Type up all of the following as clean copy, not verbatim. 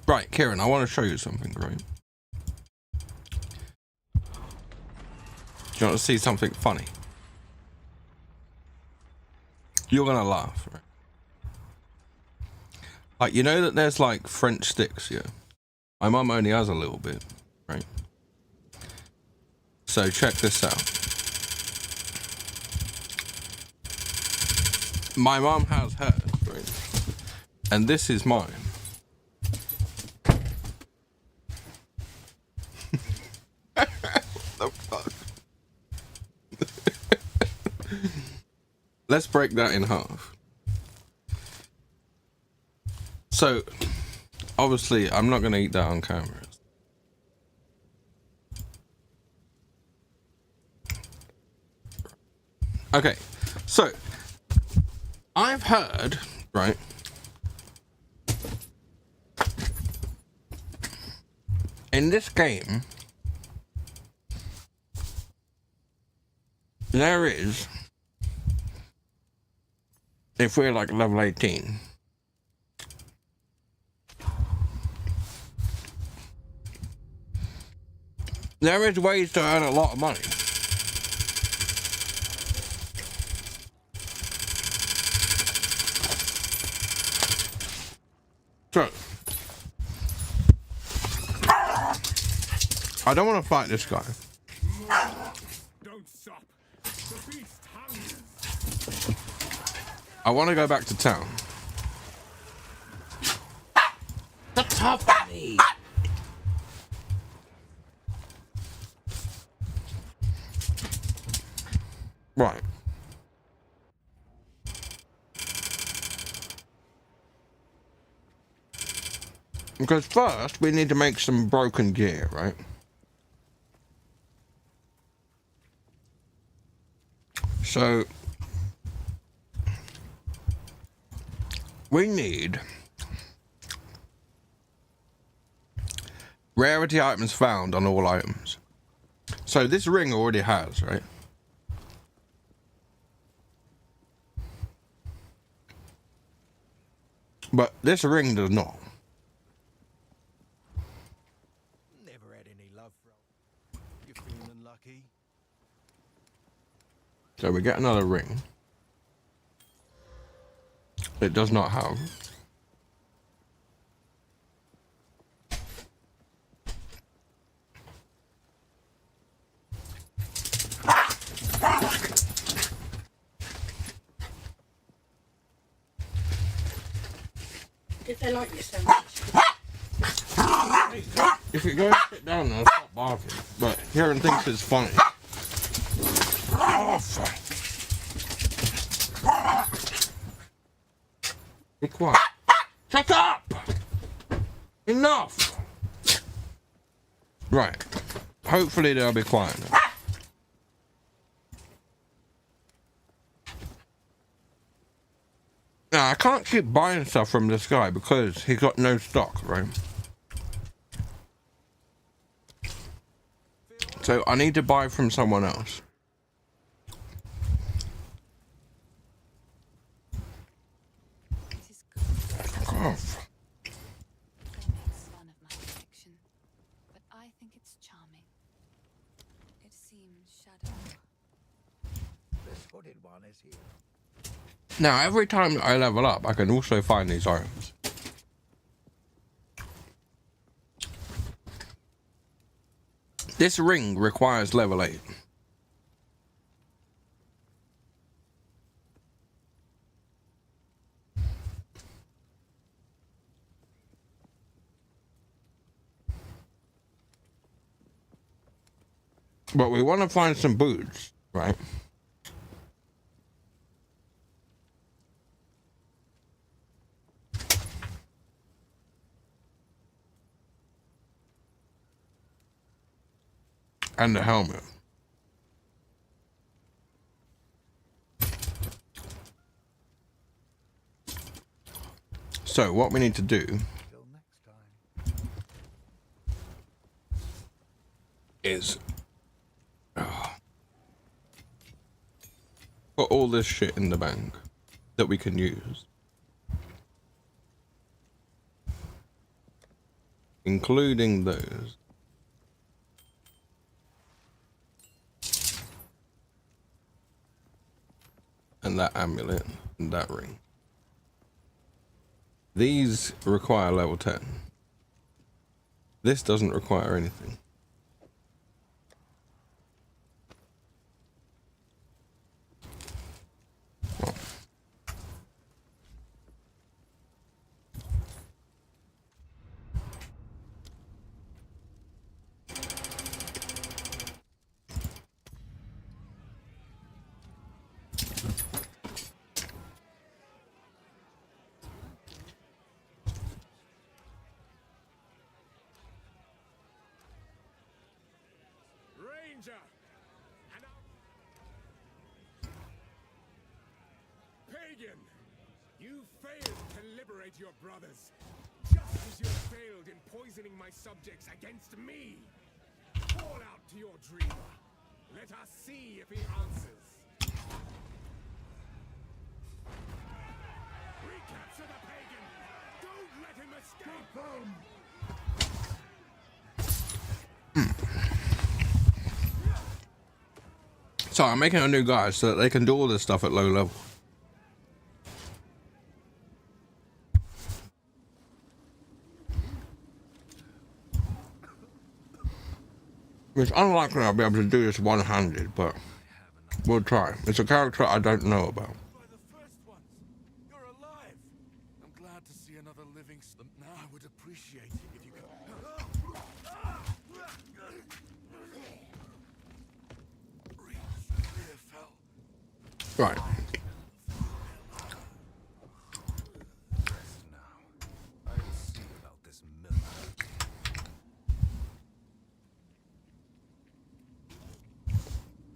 Right, Kieran, I want to show you something, right? Do you want to see something funny? You're gonna laugh, right? Like, you know that there's like French sticks, yeah? My mum only has a little bit, right? So check this out. My mum has hers, right? And this is mine. What the fuck? Let's break that in half. So, obviously, I'm not gonna eat that on camera. Okay, so I've heard, right, in this game, there is, if we're like level 18, there is ways to earn a lot of money. So, I don't want to fight this guy. Don't stop. The beast hungers. I want to go back to town. The top of me. Right. Because first, we need to make some broken gear, right? So, we need rarity items found on all items. So this ring already has, right? But this ring does not. Never had any love from. You feeling lucky? So we get another ring. It does not have. Did they like you so much? If you go sit down there, stop barking. But Kieran thinks it's funny. Oh, fuck. Be quiet. Shut up! Enough! Right. Hopefully they'll be quiet now. Now, I can't keep buying stuff from this guy because he got no stock, right? So I need to buy from someone else. Fuck off. It's one of my collection, but I think it's charming. It seems shadow. This hooded one is here. Now, every time I level up, I can also find these items. This ring requires level 8. But we want to find some boots, right? And the helmet. So what we need to do Till next time. is put all this shit in the bank that we can use. including those. And that amulet and that ring. These require level 10. This doesn't require anything. Oh. Ranger! And Pagan! You failed to liberate your brothers, just as you failed in poisoning my subjects against me. Call out to your dreamer. Let us see if he answers. Recapture the Pagan! Don't let him escape! So I'm making a new guy so that they can do all this stuff at low level. It's unlikely I'll be able to do this one-handed, but we'll try. It's a character I don't know about. By the first ones, you're alive. I'm glad to see another living. Now I would appreciate it if you could. Right.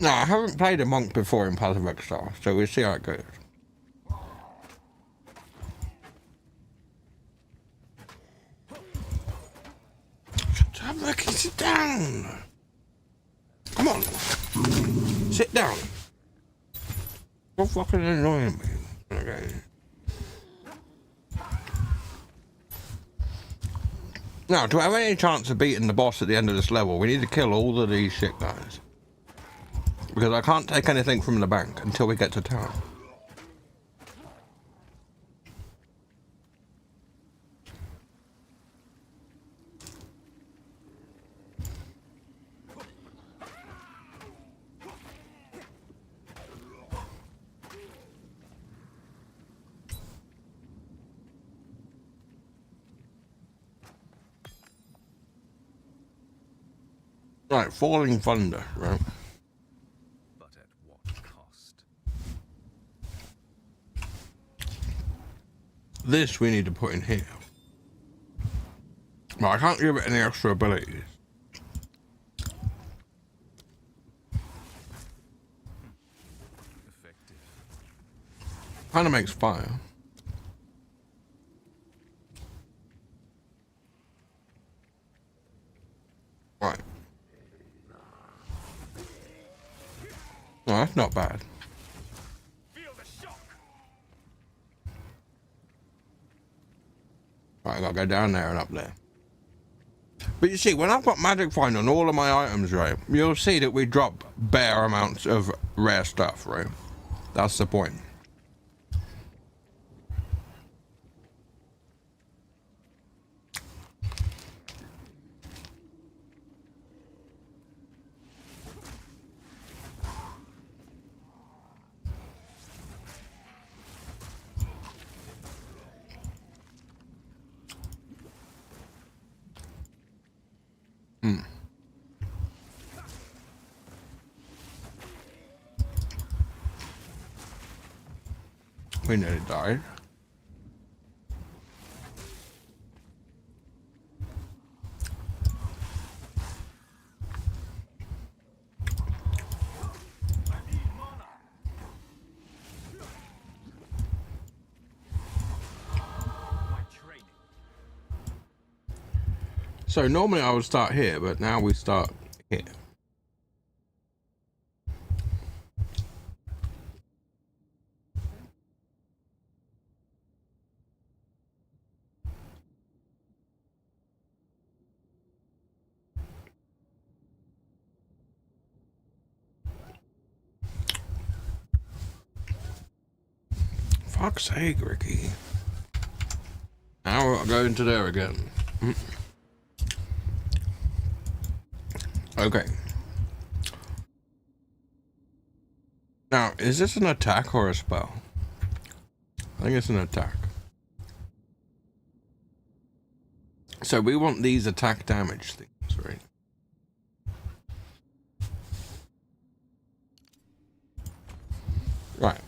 No, I haven't played a monk before in Path of Exile, so we'll see how it goes. Shut up, Ricky, sit down! Come on! Sit down! You're fucking annoying me. Okay. Now, to have any chance of beating the boss at the end of this level, we need to kill all of these shit guys. Because I can't take anything from the bank until we get to town. Right, falling thunder, right? But at what cost? This we need to put in here. But I can't give it any extra abilities. Effective. Kinda makes fire. Right. No, that's not bad. Feel the shock. Right, I gotta go down there and up there. But you see, when I've got magic find on all of my items, right, you'll see that we drop bare amounts of rare stuff, right? That's the point. We nearly died. So normally I would start here, but now we start here. Fuck's sake, Ricky. Now we're going to there again. Okay. Now, is this an attack or a spell? I think it's an attack. So we want these attack damage things, right? Right.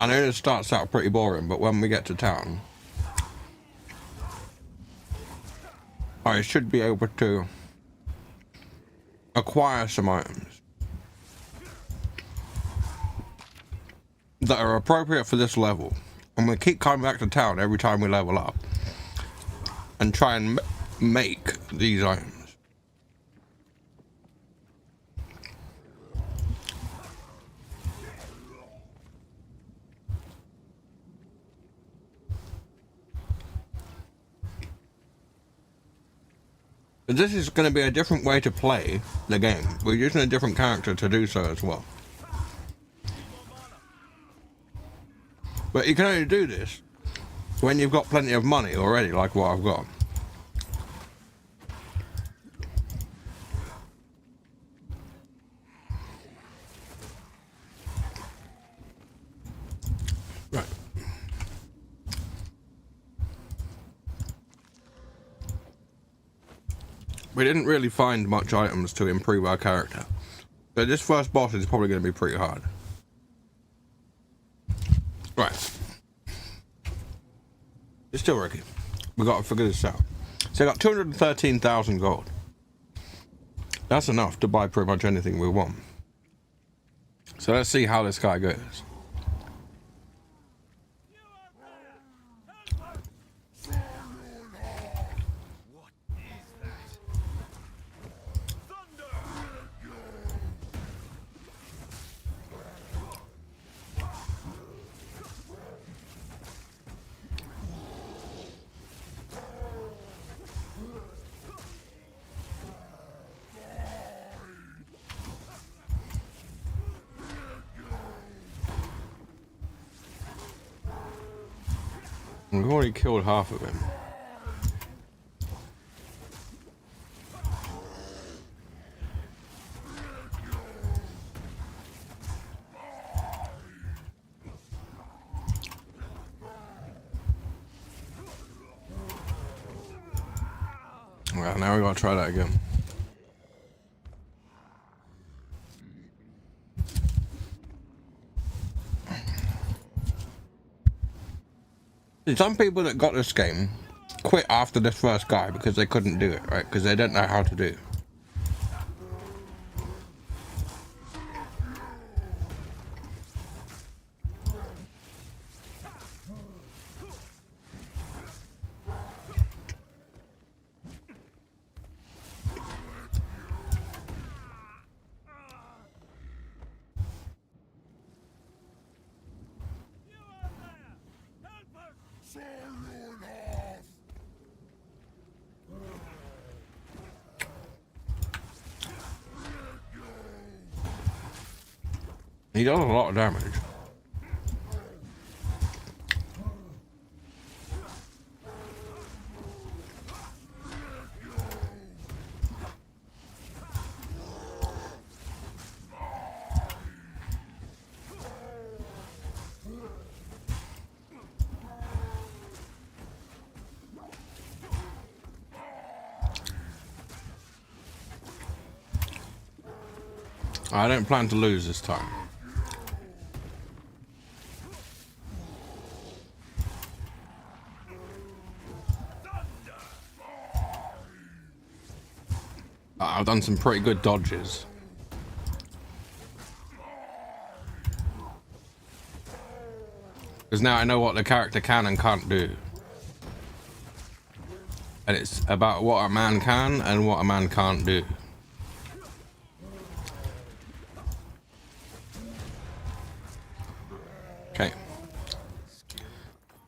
I know it starts out pretty boring, but when we get to town, I should be able to acquire some items that are appropriate for this level. And we keep coming back to town every time we level up and try and make these items. But this is going to be a different way to play the game. We're using a different character to do so as well. But you can only do this when you've got plenty of money already, like what I've got. Right. We didn't really find much items to improve our character. So this first boss is probably going to be pretty hard. Right. It's still Ricky. We got to figure this out. So I got 213,000 gold. That's enough to buy pretty much anything we want. So let's see how this guy goes. We've already killed half of him. Well, now we gotta try that again. Some people that got this game quit after this first guy because they couldn't do it, right? Because they don't know how to do it. He does a lot of damage. I don't plan to lose this time. I've done some pretty good dodges. Because now I know what the character can and can't do. And it's about what a man can and what a man can't do. Okay.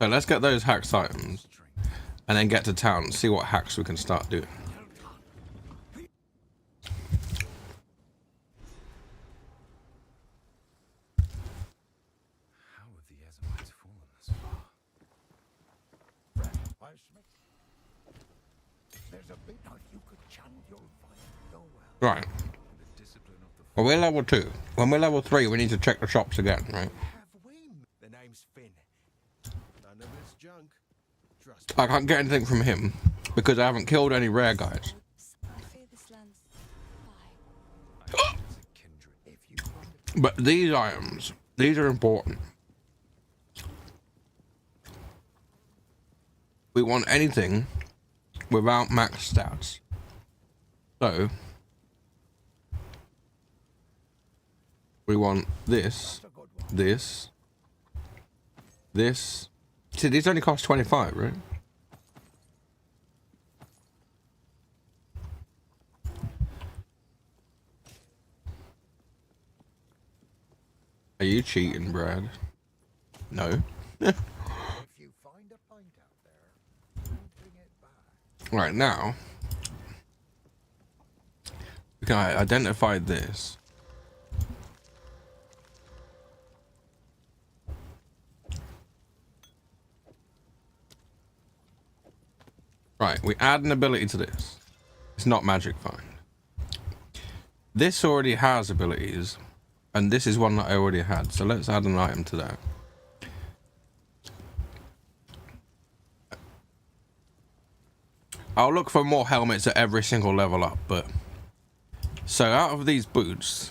So let's get those hacks items. and then get to town and see what hacks we can start doing. How have the Ezamites fallen this far? There's a bit of you could chant your fire well. Right. Well, we're level 2. When we're level 3, we need to check the shops again, right? The name's Finn. None of it's junk. Trust I can't get anything from him because I haven't killed any rare guys. I fear this land's fine. But these items, these are important. We want anything without max stats. So we want this, this, this. See, these only cost 25, right? Are you cheating, Brad? No. if you find a pint out there, bring it back. Right, now we can identify this. Right, we add an ability to this. It's not magic find. This already has abilities, and this is one that I already had. So let's add an item to that. I'll look for more helmets at every single level up, but so out of these boots,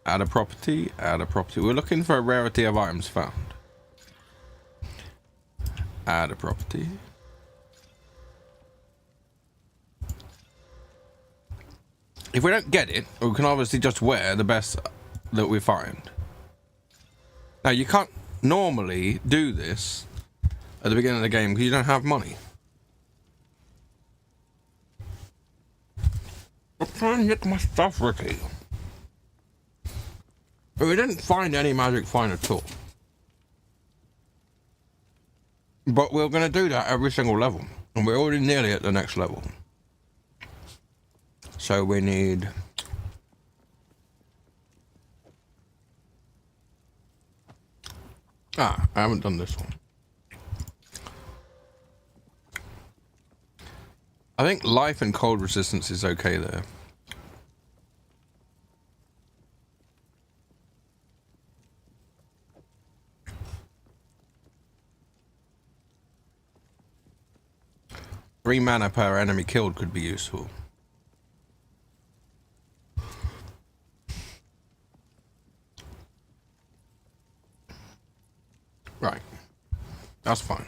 add a property, add a property. We're looking for a rarity of items found. Add a property. If we don't get it, we can obviously just wear the best that we find. Now, you can't normally do this at the beginning of the game because you don't have money. I'm trying to get my stuff, Ricky. But we didn't find any magic find at all. But we're going to do that every single level. And we're already nearly at the next level. So we need... I haven't done this one. I think life and cold resistance is okay there. Three mana per enemy killed could be useful. Right. That's fine.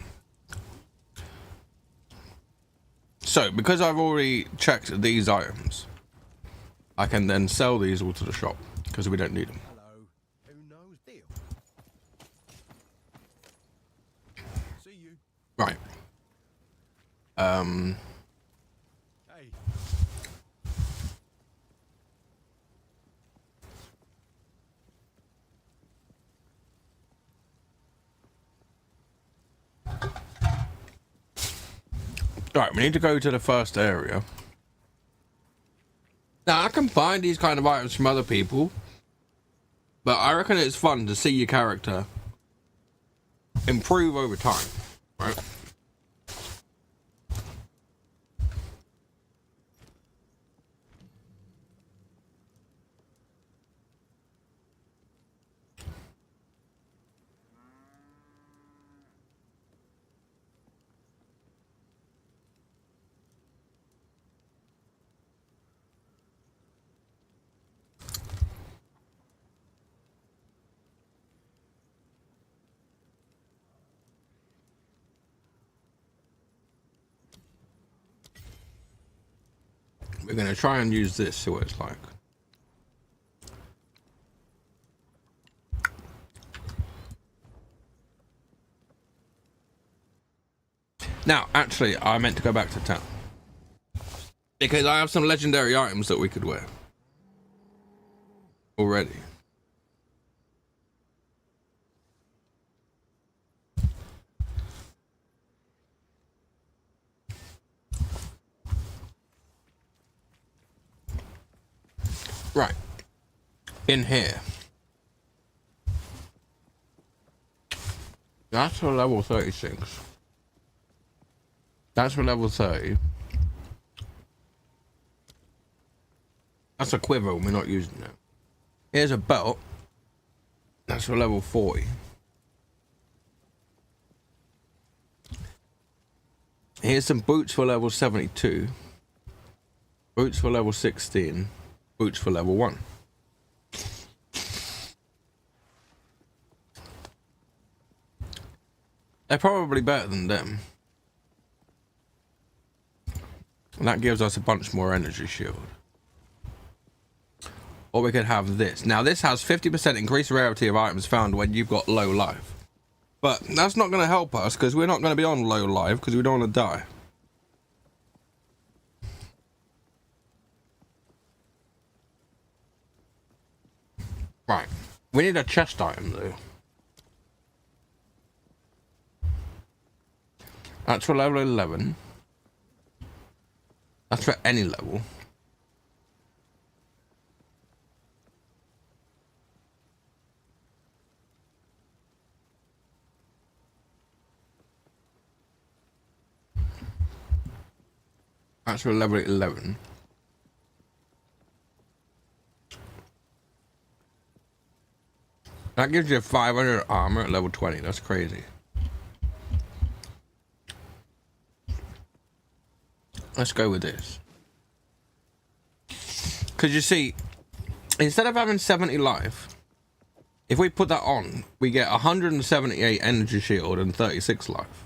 So, because I've already checked these items, I can then sell these all to the shop, because we don't need them. Hello. Who knows deal? See you. Right. Hey. Right, we need to go to the first area. Now, I can find these kind of items from other people, but I reckon it's fun to see your character improve over time, right? We're going to try and use this, see what it's like. Now, actually, I meant to go back to town. Because I have some legendary items that we could wear. Already. Right. In here. That's for level 36. That's for level 30. That's a quiver, we're not using that. Here's a belt. That's for level 40. Here's some boots for level 72. Boots for level 16. Boots for level 1. They're probably better than them. And that gives us a bunch more energy shield. Or we could have this. Now this has 50% increased rarity of items found when you've got low life. But that's not going to help us because we're not going to be on low life because we don't want to die. Right. We need a chest item though. That's for level 11. That's for any level. That's for level 11. That gives you 500 armor at level 20. That's crazy. Let's go with this. Because you see, instead of having 70 life, if we put that on, we get 178 energy shield and 36 life.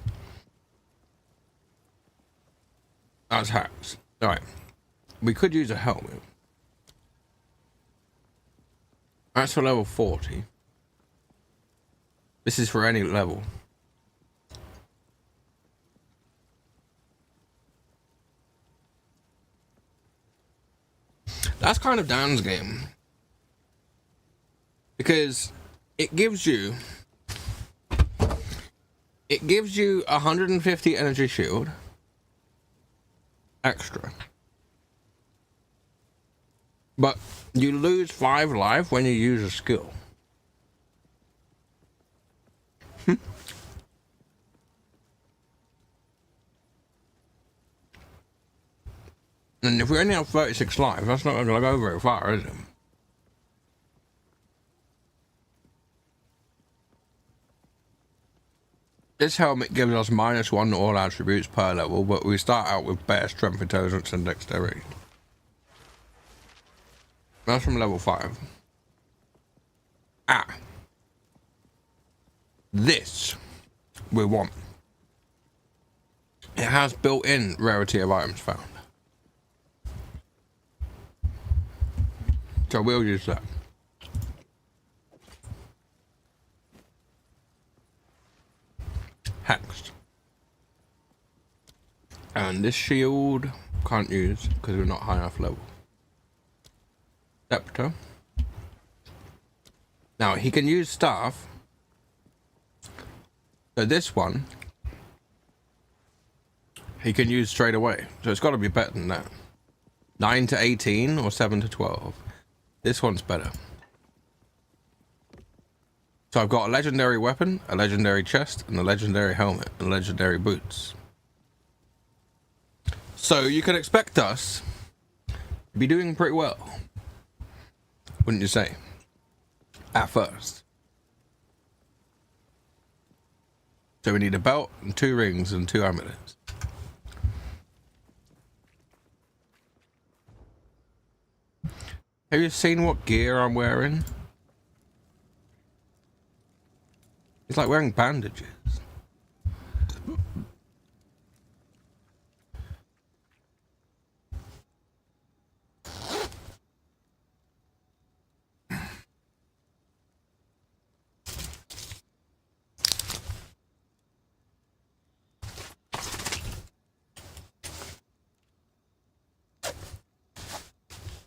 That's hacks. Alright. We could use a helmet. That's for level 40. This is for any level. That's kind of Dan's game. Because it gives you 150 energy shield extra. But you lose 5 life when you use a skill. And if we only have 36 life, that's not going to go very far, is it? This helmet gives us -1 to all attributes per level, but we start out with better strength, intelligence, and dexterity. That's from level 5. Ah. This we want. It has built-in rarity of items found. So we'll use that. Hexed. And this shield can't use because we're not high enough level. Scepter. Now he can use staff. So this one he can use straight away. So it's got to be better than that. 9 to 18 or 7 to 12. This one's better. So I've got a legendary weapon, a legendary chest, and a legendary helmet, and legendary boots. So you can expect us to be doing pretty well, wouldn't you say? At first. So we need a belt, and 2 rings, and 2 amulets. Have you seen what gear I'm wearing? It's like wearing bandages.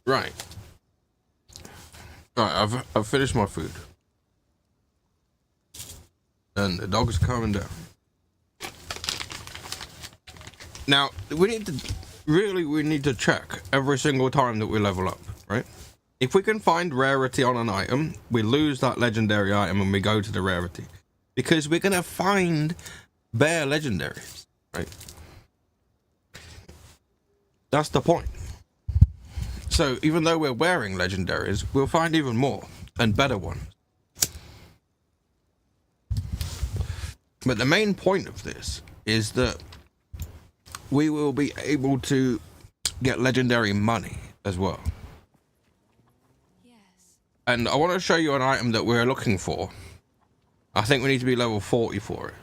Right. Right, I've finished my food. And the dog's calming down. Now, we need to check every single time that we level up, right? If we can find rarity on an item, we lose that legendary item when we go to the rarity. Because we're going to find bare legendaries, right? That's the point. So even though we're wearing legendaries, we'll find even more and better ones. But the main point of this is that we will be able to get legendary money as well. Yes. And I want to show you an item that we're looking for. I think we need to be level 40 for it.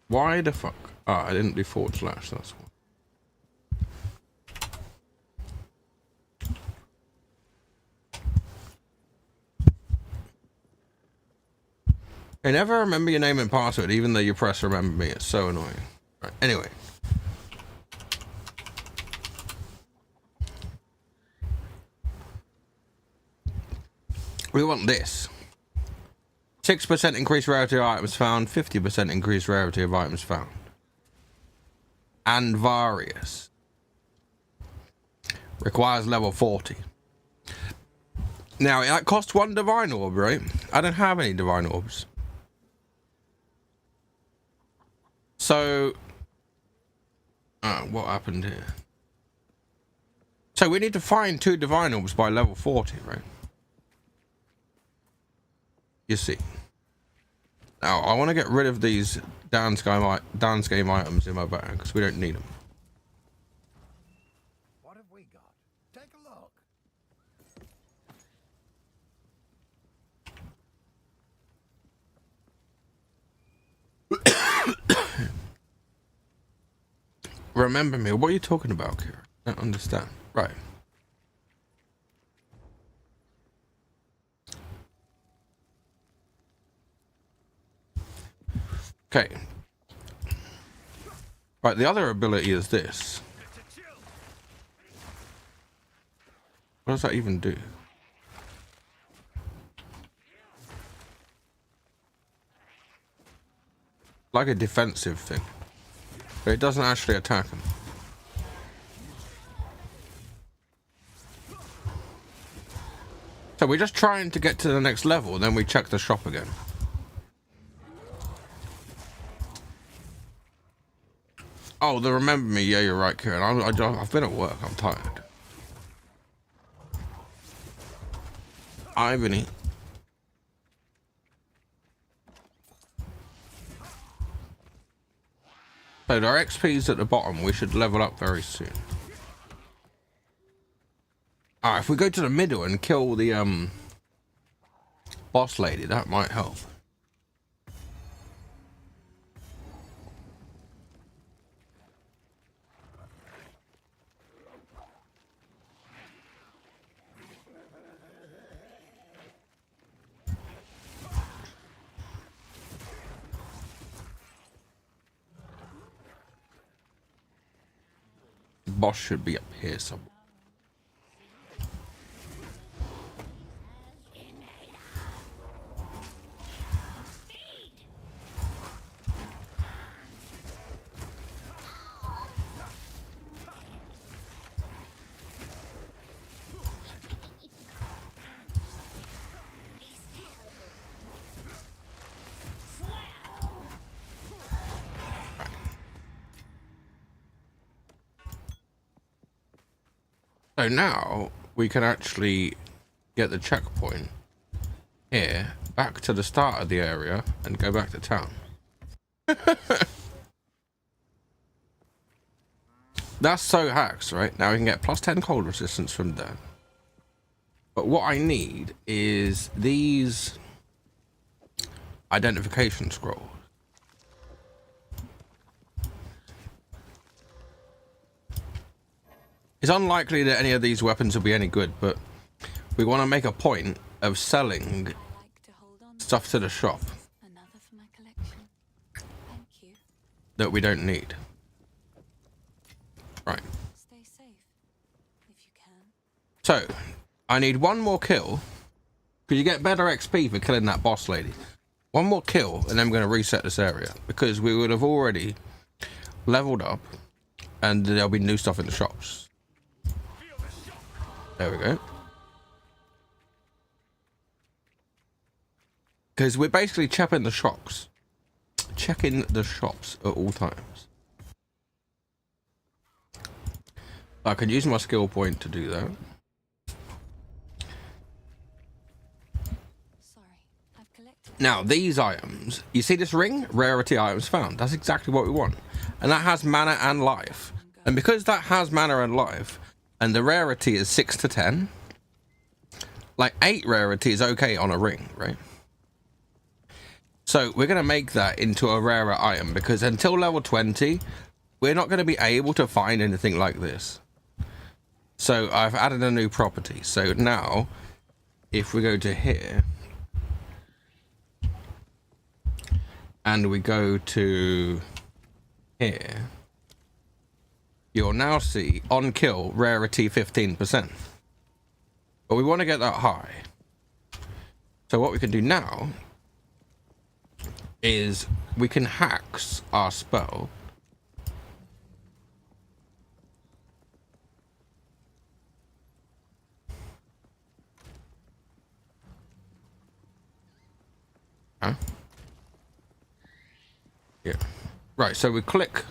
Why the fuck? Ah, I didn't do // that's why. I never remember your name and password, even though you press remember me. It's so annoying. Right, anyway. We want this. 6% increased rarity of items found, 50% increased rarity of items found. And various. Requires level 40. Now, that costs 1 divine orb, right? I don't have any divine orbs. So, what happened here? So we need to find 2 divine orbs by level 40, right? You see. Now, I want to get rid of these downscale items in my bag, because we don't need them. What have we got? Take a look. Remember me. What are you talking about, Kira? I don't understand. Right. Okay. Right, the other ability is this. What does that even do? Like a defensive thing. But it doesn't actually attack them. So we're just trying to get to the next level, then we check the shop again. Oh, the remember me. Yeah, you're right, Kieran. I've been at work. I'm tired. Ivany. So our XP's at the bottom. We should level up very soon. Alright, if we go to the middle and kill the boss lady, that might help. The boss should be up here somewhere. So now we can actually get the checkpoint here, back to the start of the area, and go back to town. That's so hacks, right? Now we can get +10 cold resistance from that. But what I need is these identification scrolls. It's unlikely that any of these weapons will be any good, but we want to make a point of selling stuff to the shop Another for my collection. Thank you. that we don't need. Right. Stay safe if you can. So, I need one more kill, because you get better XP for killing that boss lady. One more kill, and then we're going to reset this area. Because we would have already leveled up, and there'll be new stuff in the shops. There we go. Because we're basically checking the shops. Checking the shops at all times. I can use my skill point to do that. Now, these items, you see this ring? Rarity items found. That's exactly what we want. And that has mana and life. And because that has mana and life, and the rarity is 6 to 10, like 8 rarity is okay on a ring, right? So we're going to make that into a rarer item, because until level 20, we're not going to be able to find anything like this. So I've added a new property. So now, if we go to here, and we go to here, you'll now see on kill rarity 15%. But we want to get that high. So what we can do now is we can hacks our spell. Huh? Yeah. Right, so we click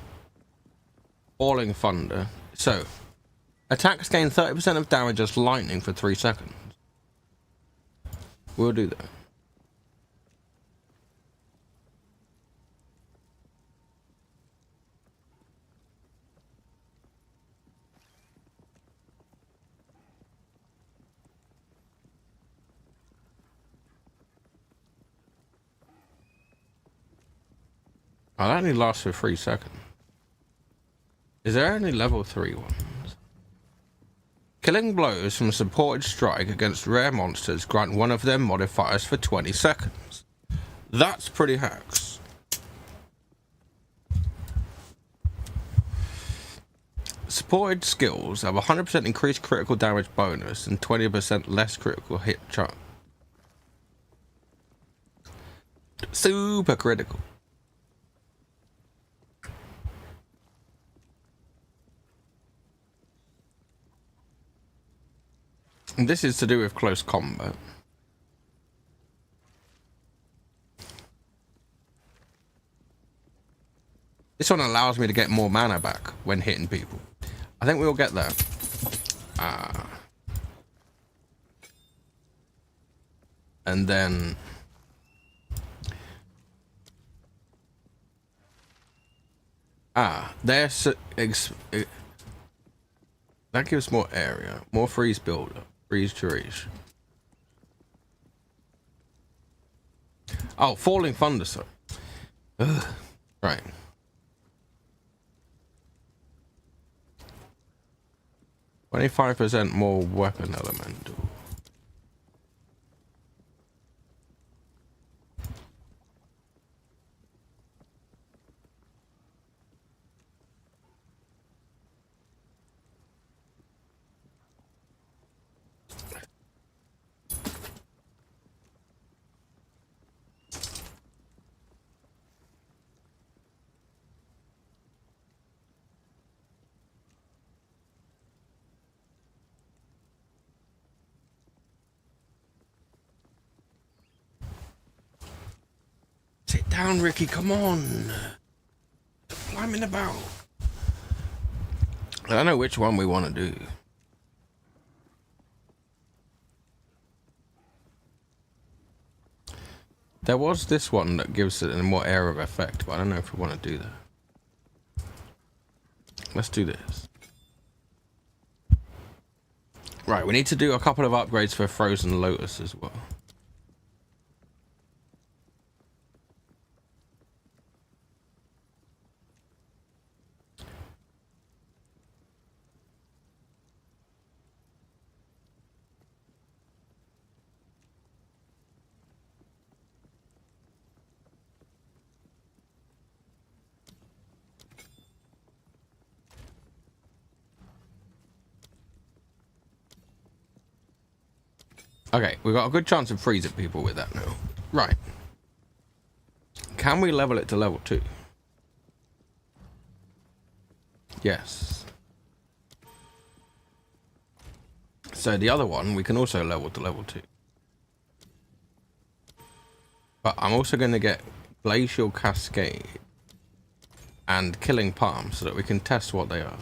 Falling Thunder. So, attacks gain 30% of damage as lightning for 3 seconds. We'll do that. Oh, that only lasts for 3 seconds. Is there only level 3 ones? Killing blows from a supported strike against rare monsters grant one of their modifiers for 20 seconds. That's pretty hacks. Supported skills have 100% increased critical damage bonus and 20% less critical hit chance. Super critical. And this is to do with close combat. This one allows me to get more mana back when hitting people. I think we'll get that. And then there's that gives more area, more freeze buildup. Freeze duration. Oh, Falling Thunder, sorry. Ugh. Right. %25 more weapon elemental. Sit down, Ricky, come on. Climbing about. I don't know which one we want to do. There was this one that gives it a more area of effect, but I don't know if we want to do that. Let's do this. Right, we need to do a couple of upgrades for Frozen Lotus as well. Okay, we've got a good chance of freezing people with that now. Right. can we level it to level 2? Yes. So the other one, we can also level to level 2. But I'm also going to get Glacial Cascade and Killing Palm so that we can test what they are.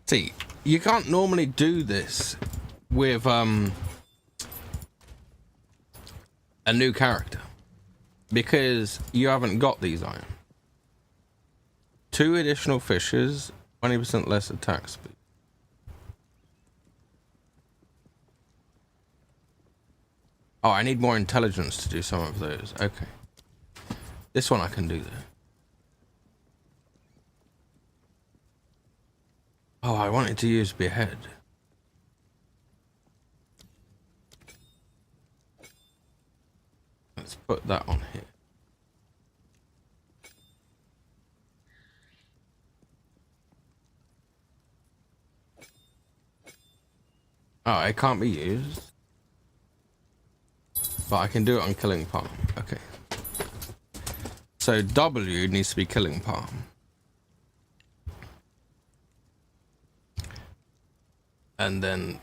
See, you can't normally do this with a new character because you haven't got these items. 2 additional fishes, 20% less attack speed. Oh, I need more intelligence to do some of those. Okay. This one I can do though. Oh, I wanted to use Behead. Let's put that on here. Oh, it can't be used. But I can do it on Killing Palm. Okay. So W needs to be Killing Palm. And then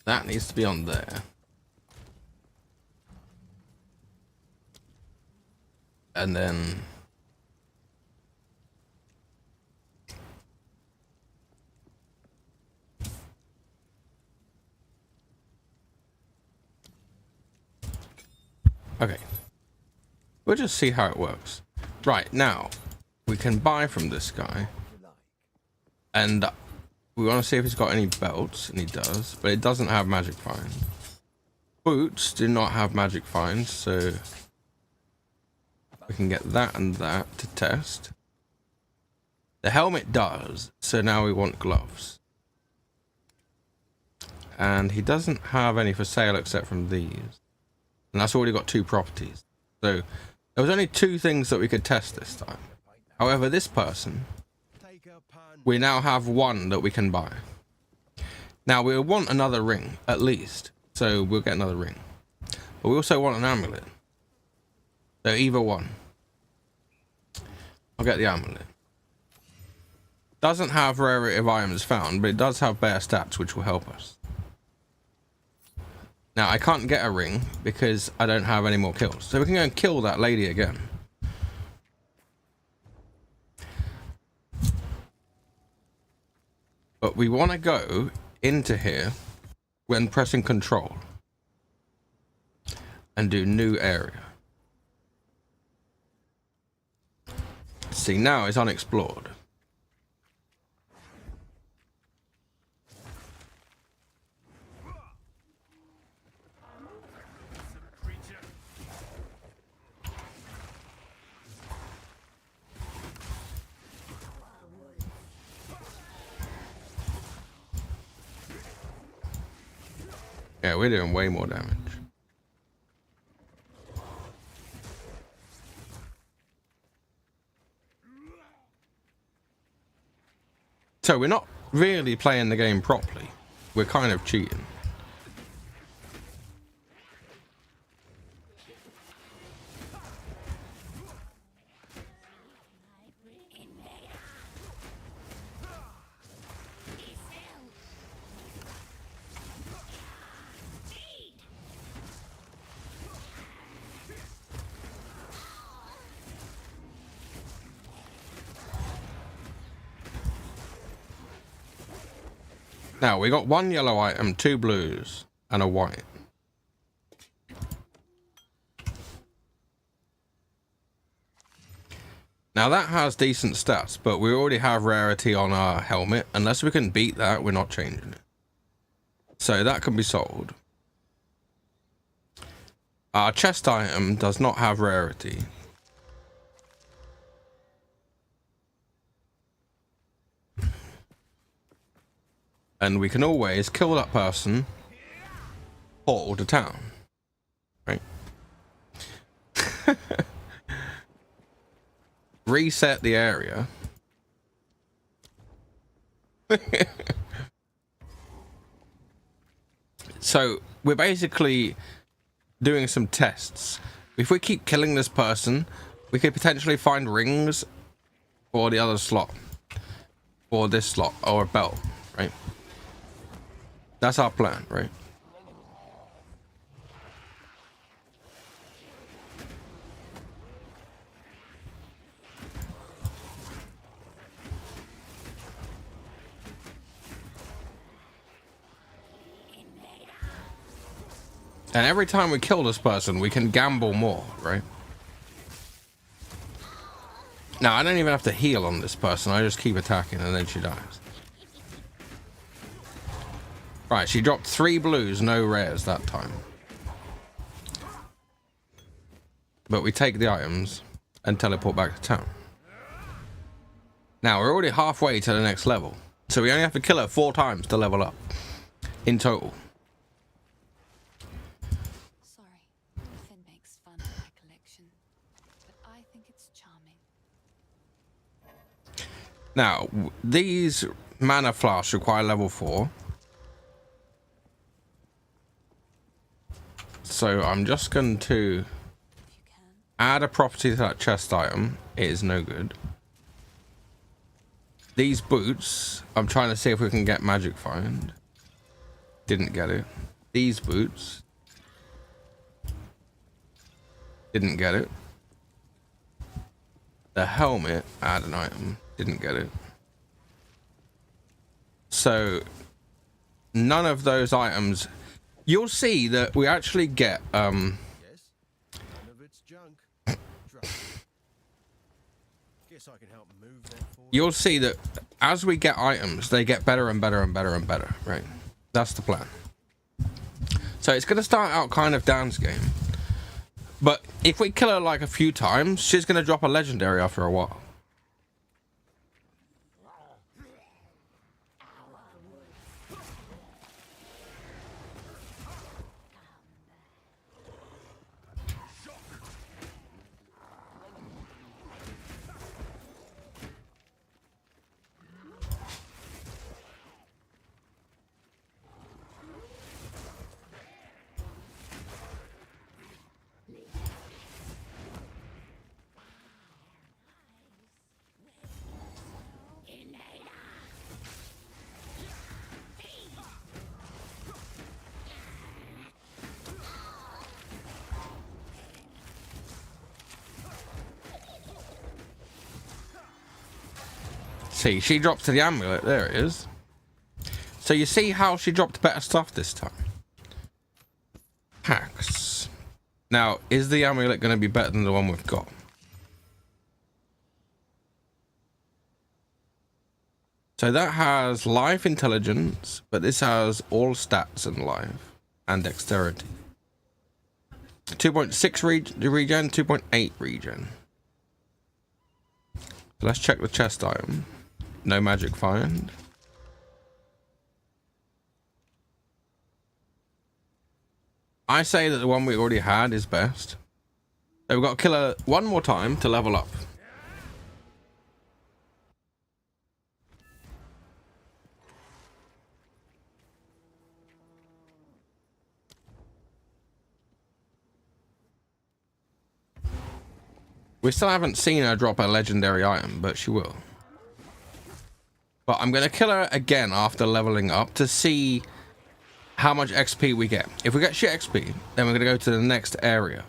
that needs to be on there. And then okay. We'll just see how it works. Right, now we can buy from this guy. And we want to see if he's got any belts, and he does, but it doesn't have magic finds. Boots do not have magic finds, so we can get that and that to test. The helmet does, so now we want gloves. And he doesn't have any for sale except from these. And that's already got 2 properties. So there was only 2 things that we could test this time. However, this person, we now have 1 that we can buy. Now we'll want another ring, at least. So we'll get another ring. But we also want an amulet. So either one. I'll get the amulet. Doesn't have rarity of items found, but it does have better stats, which will help us. Now I can't get a ring because I don't have any more kills. So we can go and kill that lady again. But we want to go into here when pressing Control and do new area. See, now it's unexplored. Yeah, we're doing way more damage. So we're not really playing the game properly. We're kind of cheating. Now, we got 1 yellow item, 2 blues, and a white. Now, that has decent stats, but we already have rarity on our helmet. Unless we can beat that, we're not changing it. So that can be sold. Our chest item does not have rarity. And we can always kill that person, portal to town, right? reset the area. So we're basically doing some tests. If we keep killing this person, we could potentially find rings for the other slot, or this slot, or a belt, right? That's our plan, right? And every time we kill this person, we can gamble more, right? Now, I don't even have to heal on this person. I just keep attacking and then she dies. Right, she dropped 3 blues, no rares that time. But we take the items and teleport back to town. Now, we're already halfway to the next level. So we only have to kill her 4 times to level up. In total. Now, these mana flasks require level 4. So I'm just going to add a property to that chest item. It is no good. These boots, I'm trying to see if we can get magic find. Didn't get it. These boots. Didn't get it. The helmet, add an item. Didn't get it. So none of those items. You'll see that we actually get Yes, none of it's junk. Guess I can help move that for you. you'll see that as we get items, they get better and better and better and better, right? That's the plan. So it's gonna start out kind of Dan's game. But if we kill her like a few times, she's gonna drop a legendary after a while. See, she dropped to the amulet. There it is. So you see how she dropped better stuff this time. Hacks. Now, is the amulet going to be better than the one we've got? So that has life intelligence, but this has all stats and life and dexterity. 2.6 regen, 2.8 regen. So let's check the chest item. No magic find. I say that the one we already had is best. So we've got to kill her one more time to level up. We still haven't seen her drop a legendary item, but she will. But I'm going to kill her again after leveling up to see how much XP we get. If we get shit XP, then we're going to go to the next area.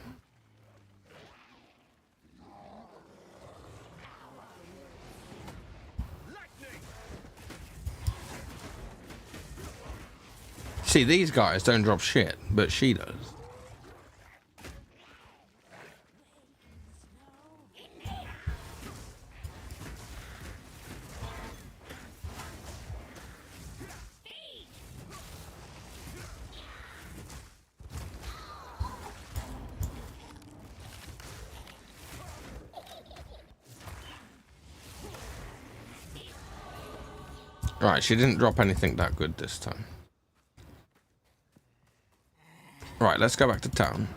See, these guys don't drop shit, but she does. Right, she didn't drop anything that good this time. Right, let's go back to town.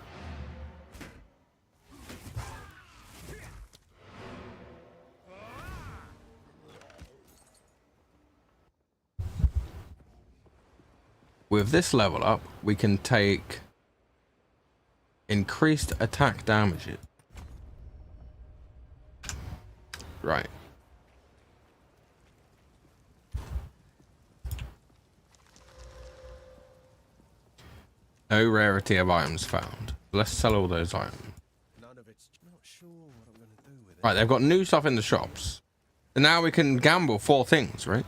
with this level up, we can take increased attack damage. Right. No rarity of items found. Let's sell all those items. None of it's not sure what I'm going to do with it. Right, they've got new stuff in the shops. And now we can gamble 4 things, right?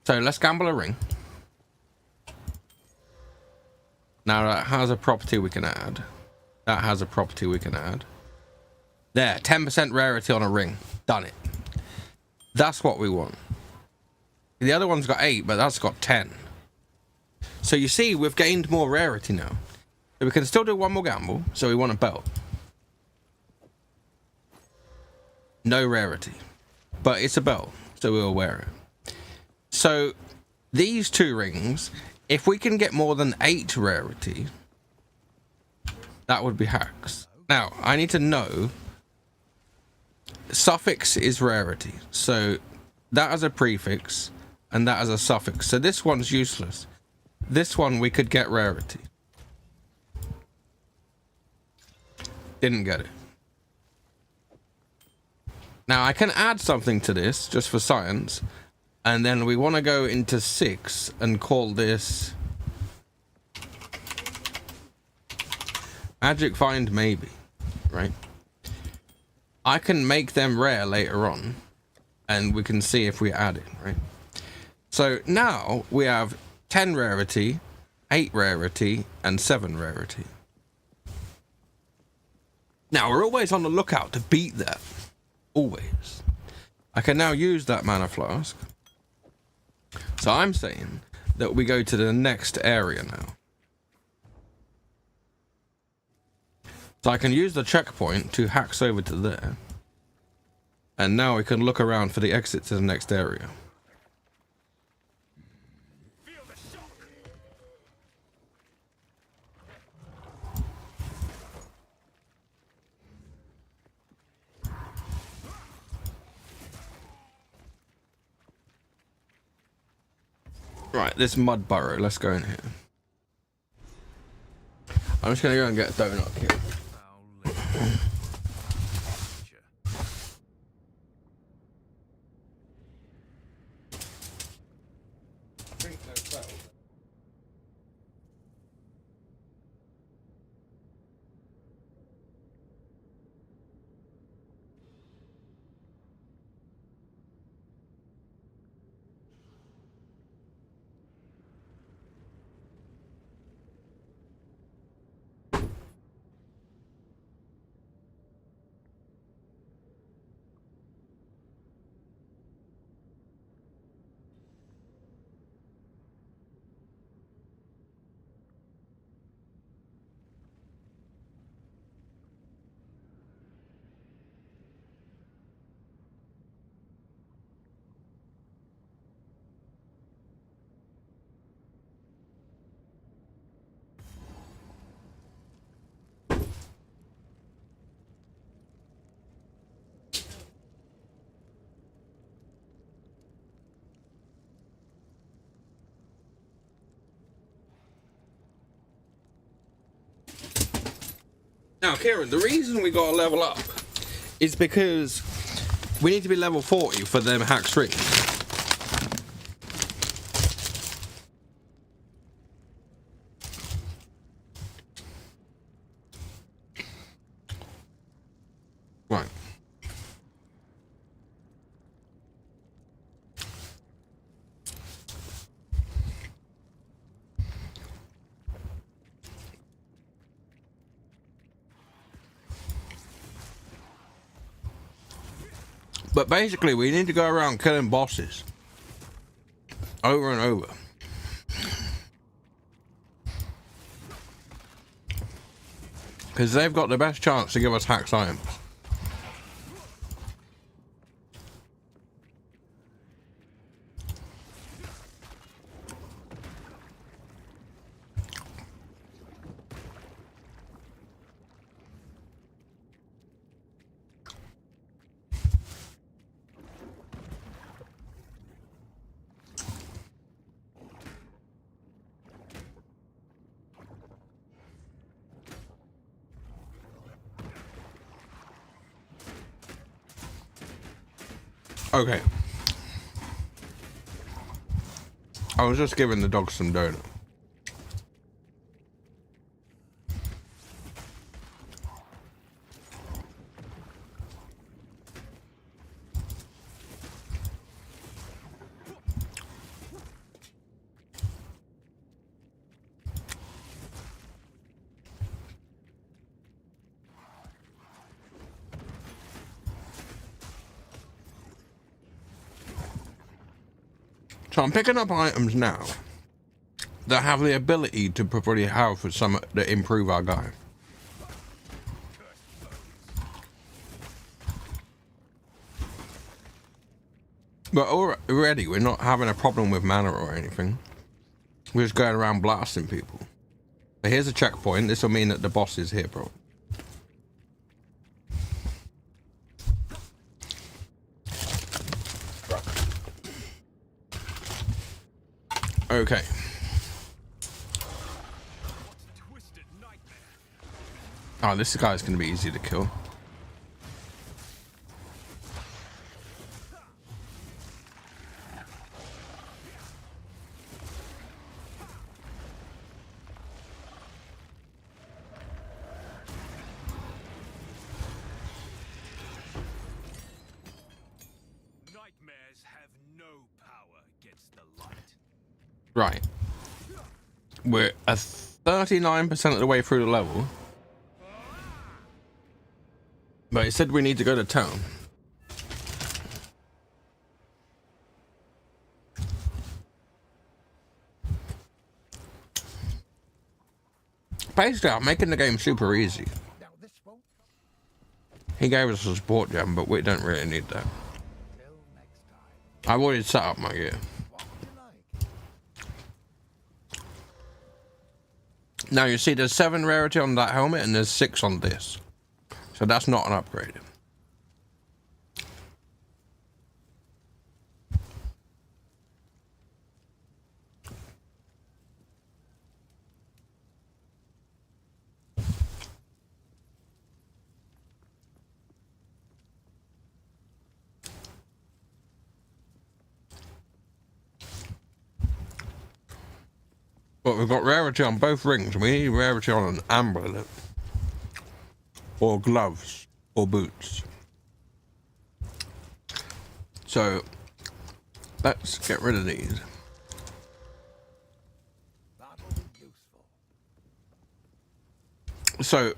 So let's gamble a ring. Now that has a property we can add. That has a property we can add. There, 10% rarity on a ring. Done it. That's what we want. The other one's got 8, but that's got 10. So you see, we've gained more rarity now. So we can still do one more gamble. So we want a belt. No rarity. But it's a belt, so we'll wear it. So these 2 rings, if we can get more than 8 rarity, that would be hacks. Now, I need to know, suffix is rarity. So that as a prefix, and that as a suffix. So this one's useless. This one we could get rarity. Didn't get it. Now I can add something to this just for science, and then we want to go into 6 and call this magic find maybe, right? I can make them rare later on, and we can see if we add it, right? So now we have 10 rarity, 8 rarity, and 7 rarity. Now we're always on the lookout to beat that. Always. I can now use that mana flask. So I'm saying that we go to the next area now. So I can use the checkpoint to hacks over to there. And now we can look around for the exit to the next area. Right, this mud burrow, let's go in here. I'm just gonna go and get a donut here. Now, Kieran, the reason we got to level up is because we need to be level 40 for them hack strings. Right. But basically, we need to go around killing bosses over and over. Because they've got the best chance to give us hack science. Okay. I was just giving the dog some donut. So I'm picking up items now that have the ability to probably have for some that improve our guy. But already we're not having a problem with mana or anything. We're just going around blasting people. But here's a checkpoint. This will mean that the boss is here, bro. Okay. Oh, this guy's going to be easy to kill. Nightmares have no power against the light. Right. We're a 39% of the way through the level. But it said we need to go to town. Basically, I'm making the game super easy. He gave us a support gem, but we don't really need that. I've already set up my gear. Now you see there's 7 rarity on that helmet and there's 6 on this. So that's not an upgrade. But we've got rarity on both rings. We need rarity on an amulet. Or gloves. Or boots. So, let's get rid of these. So,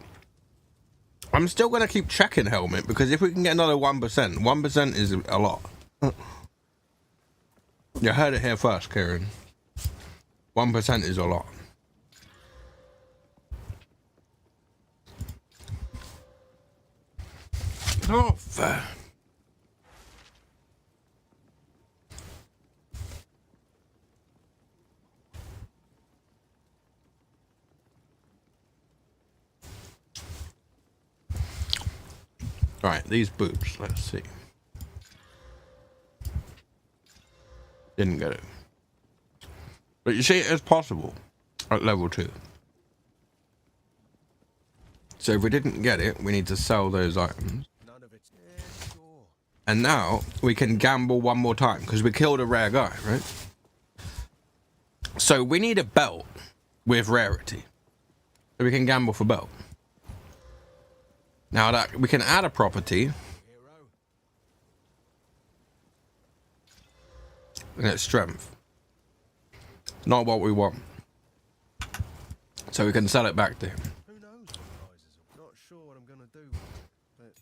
I'm still going to keep checking helmet, because if we can get another 1%, 1% is a lot. You heard it here first, Kieran. 1% is a lot. Not fair. Right, these boobs, let's see. Didn't get it. But you see, it is possible at level 2. So if we didn't get it, we need to sell those items. And now we can gamble one more time because we killed a rare guy, right? So we need a belt with rarity. So we can gamble for belt. Now that we can add a property. And it's strength. Not what we want. So we can sell it back to him. Who knows what rises up? Not sure what I'm gonna do, but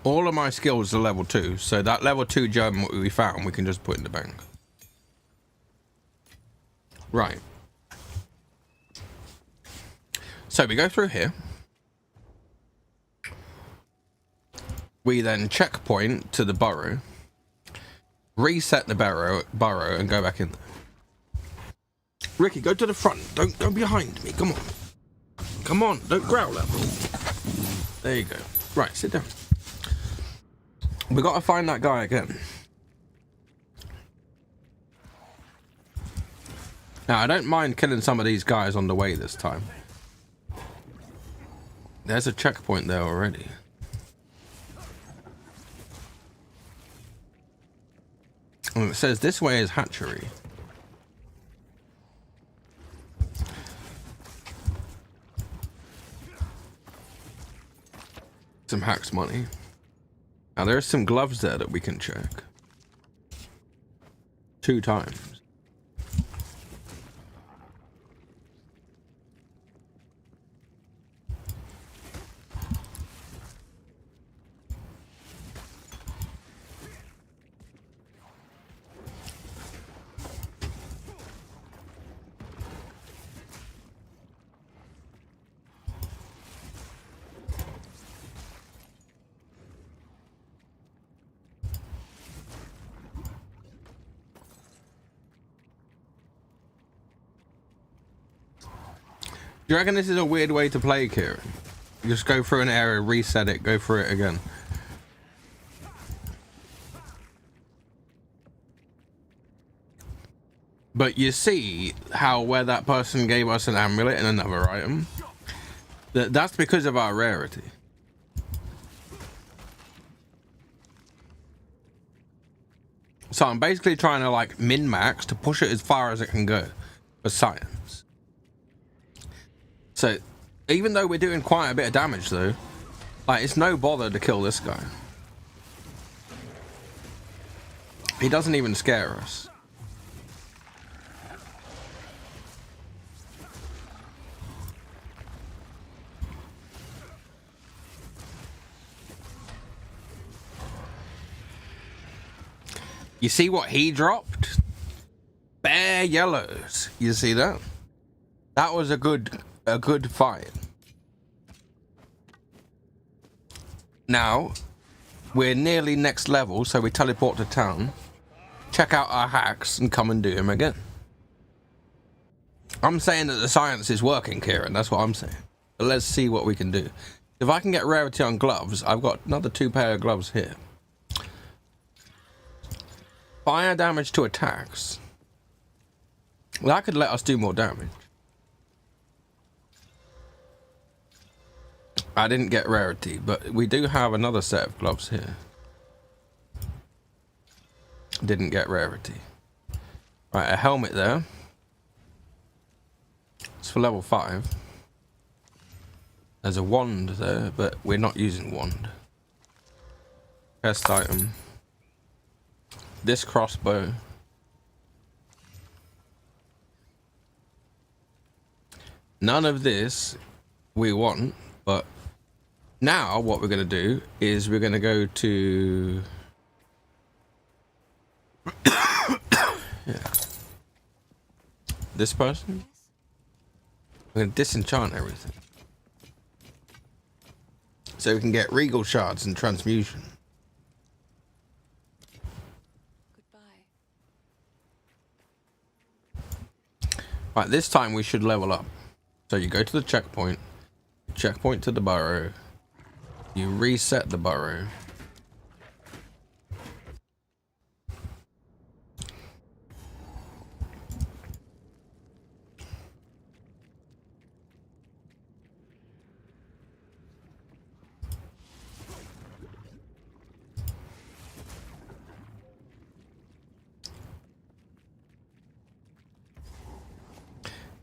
all of my skills are level 2, so that level 2 gem we found we can just put in the bank. Right. So we go through here. We then checkpoint to the burrow, reset the burrow and go back in there. Ricky, go to the front. Don't go behind me. Come on. Come on. Don't growl at me. There you go. Right, sit down. We got to find that guy again. Now, I don't mind killing some of these guys on the way this time. There's a checkpoint there already. And it says this way is hatchery. Some hacks money. Now there's some gloves there that we can check. 2 times. Do you reckon this is a weird way to play, Kieran? You just go through an area, reset it, go through it again. But you see how where that person gave us an amulet and another item? That's because of our rarity. So I'm basically trying to like min-max to push it as far as it can go for science. So, even though we're doing quite a bit of damage though, like it's no bother to kill this guy. He doesn't even scare us. You see what he dropped? Bare yellows. You see that? That was a good fight. Now, we're nearly next level, so we teleport to town, check out our hacks, and come and do him again. I'm saying that the science is working, Kieran. That's what I'm saying. But let's see what we can do. If I can get rarity on gloves, I've got another 2 pair of gloves here. Fire damage to attacks. Well, that could let us do more damage. I didn't get rarity, but we do have another set of gloves here. Didn't get rarity. Right, a helmet there. It's for level 5. There's a wand there, but we're not using wand. Best item. This crossbow. None of this we want, but now what we're going to do is we're going to go to yeah. This person. We're going to disenchant everything so we can get regal shards and transmutation. Goodbye. Right, this time we should level up. So you go to the checkpoint to the burrow, you reset the burrow.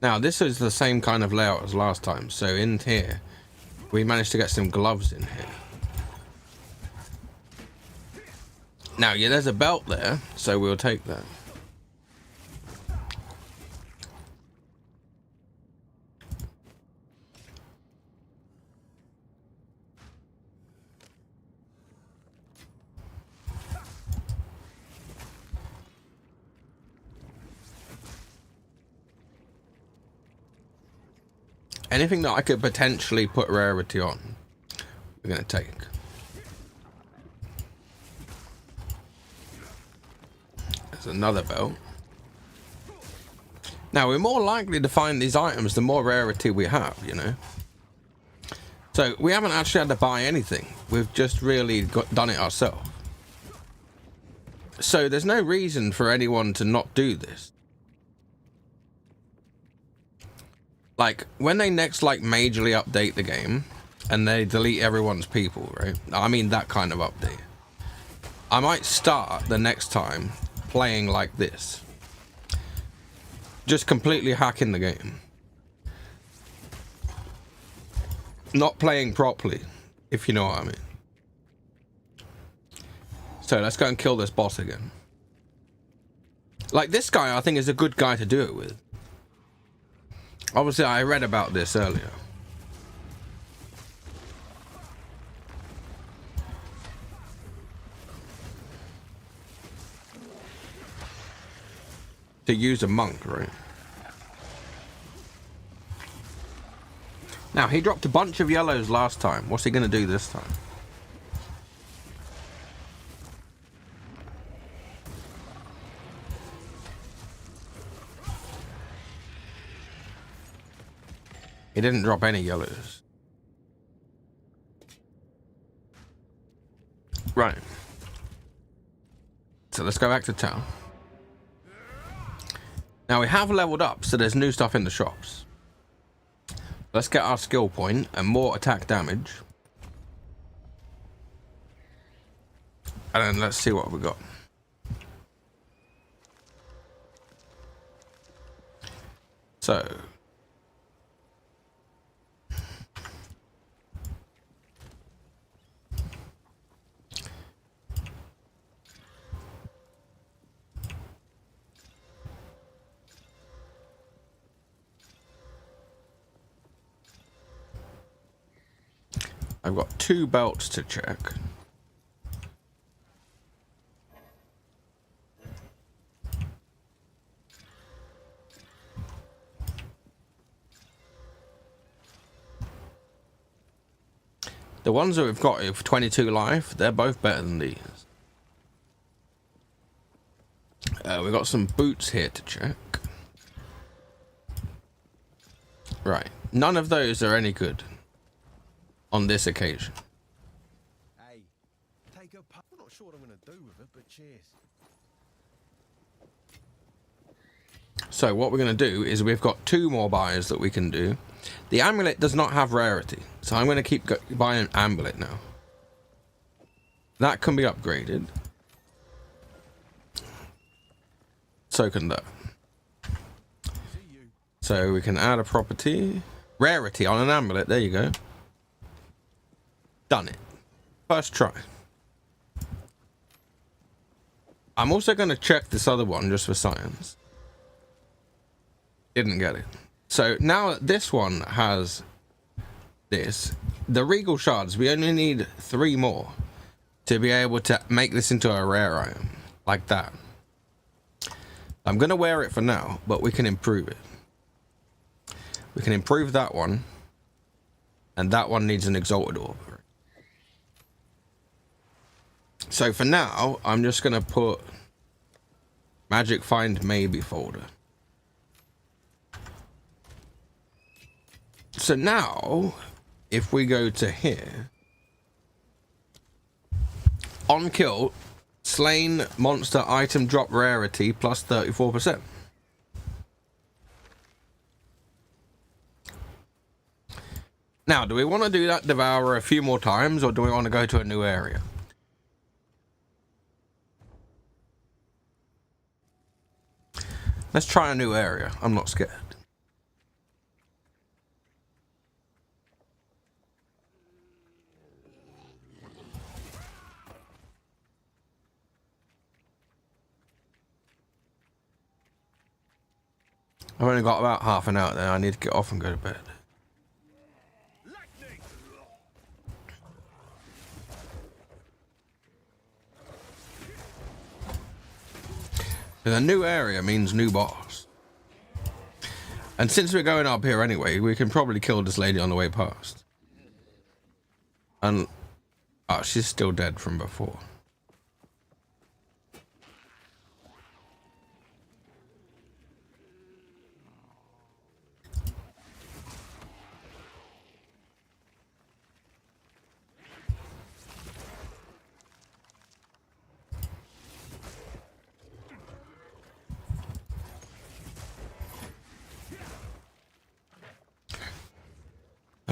Now this is the same kind of layout as last time. So in here, we managed to get some gloves in here. Now, yeah, there's a belt there, so we'll take that. Anything that I could potentially put rarity on, we're going to take. There's another belt. Now, we're more likely to find these items the more rarity we have, you know. So, we haven't actually had to buy anything. We've just really done it ourselves. So, there's no reason for anyone to not do this. Like, when they next, like, majorly update the game, and they delete everyone's people, right? I mean that kind of update. I might start the next time playing like this. Just completely hacking the game. Not playing properly, if you know what I mean. So let's go and kill this boss again. Like, this guy I think is a good guy to do it with. Obviously I read about this earlier. To use a monk, right? Now, he dropped a bunch of yellows last time. What's he going to do this time? He didn't drop any yellows. Right. So let's go back to town. Now we have leveled up, so there's new stuff in the shops. Let's get our skill point and more attack damage. And then let's see what we got. So I've got 2 belts to check. The ones that we've got with 22 life, they're both better than these. We've got some boots here to check. Right, none of those are any good on this occasion. Hey, take a puff. I'm not sure what I'm going to do with it, but cheers. So what we're going to do is we've got 2 more buys that we can do. The amulet does not have rarity, so I'm going to keep buying an amulet now. That can be upgraded. So can that. So we can add a property. Rarity on an amulet, there you go. Done it. First try. I'm also going to check this other one just for science. Didn't get it. So now that this one has this, the Regal Shards, we only need 3 more to be able to make this into a rare item. Like that. I'm going to wear it for now, but we can improve it. We can improve that one. And that one needs an Exalted Orb. So for now, I'm just going to put Magic Find Maybe folder. So now, if we go to here, on kill, slain monster item drop rarity plus 34%. Now, do we want to do that Devourer a few more times, or do we want to go to a new area? Let's try a new area. I'm not scared. I've only got about half an hour there. I need to get off and go to bed. A new area means new boss. And since we're going up here anyway, we can probably kill this lady on the way past. And oh, she's still dead from before.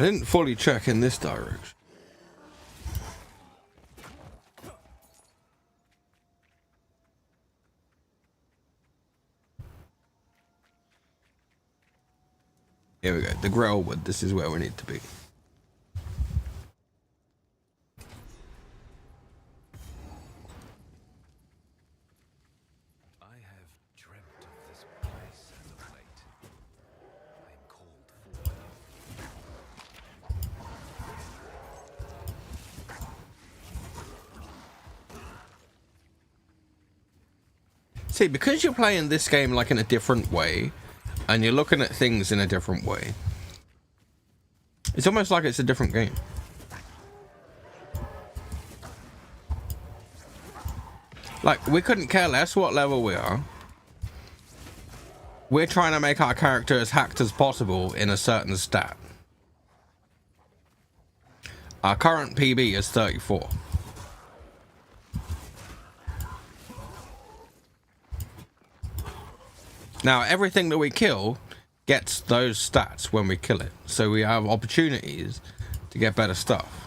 didn't fully check in this direction. Here we go. The Grailwood. This is where we need to be. I have dreamt of this place as of late. I am called See, because you're playing this game like in a different way, and you're looking at things in a different way, it's almost like it's a different game. Like, we couldn't care less what level we are. We're trying to make our character as hacked as possible in a certain stat. Our current PB is 34. Now, everything that we kill gets those stats when we kill it. So we have opportunities to get better stuff.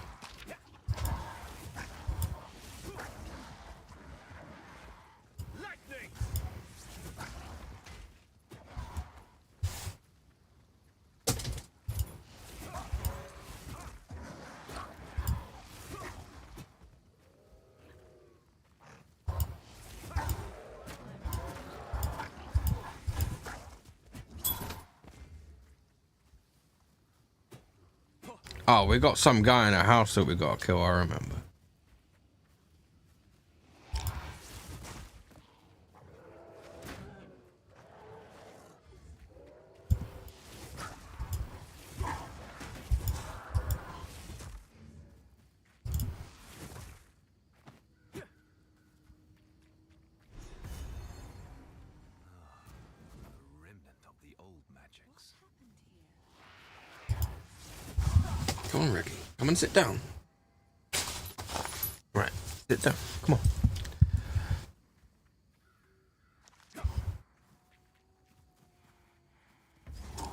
Oh, we got some guy in our house that we got to kill, I remember. Come on, Ricky. Come and sit down. Right, sit down. Come on.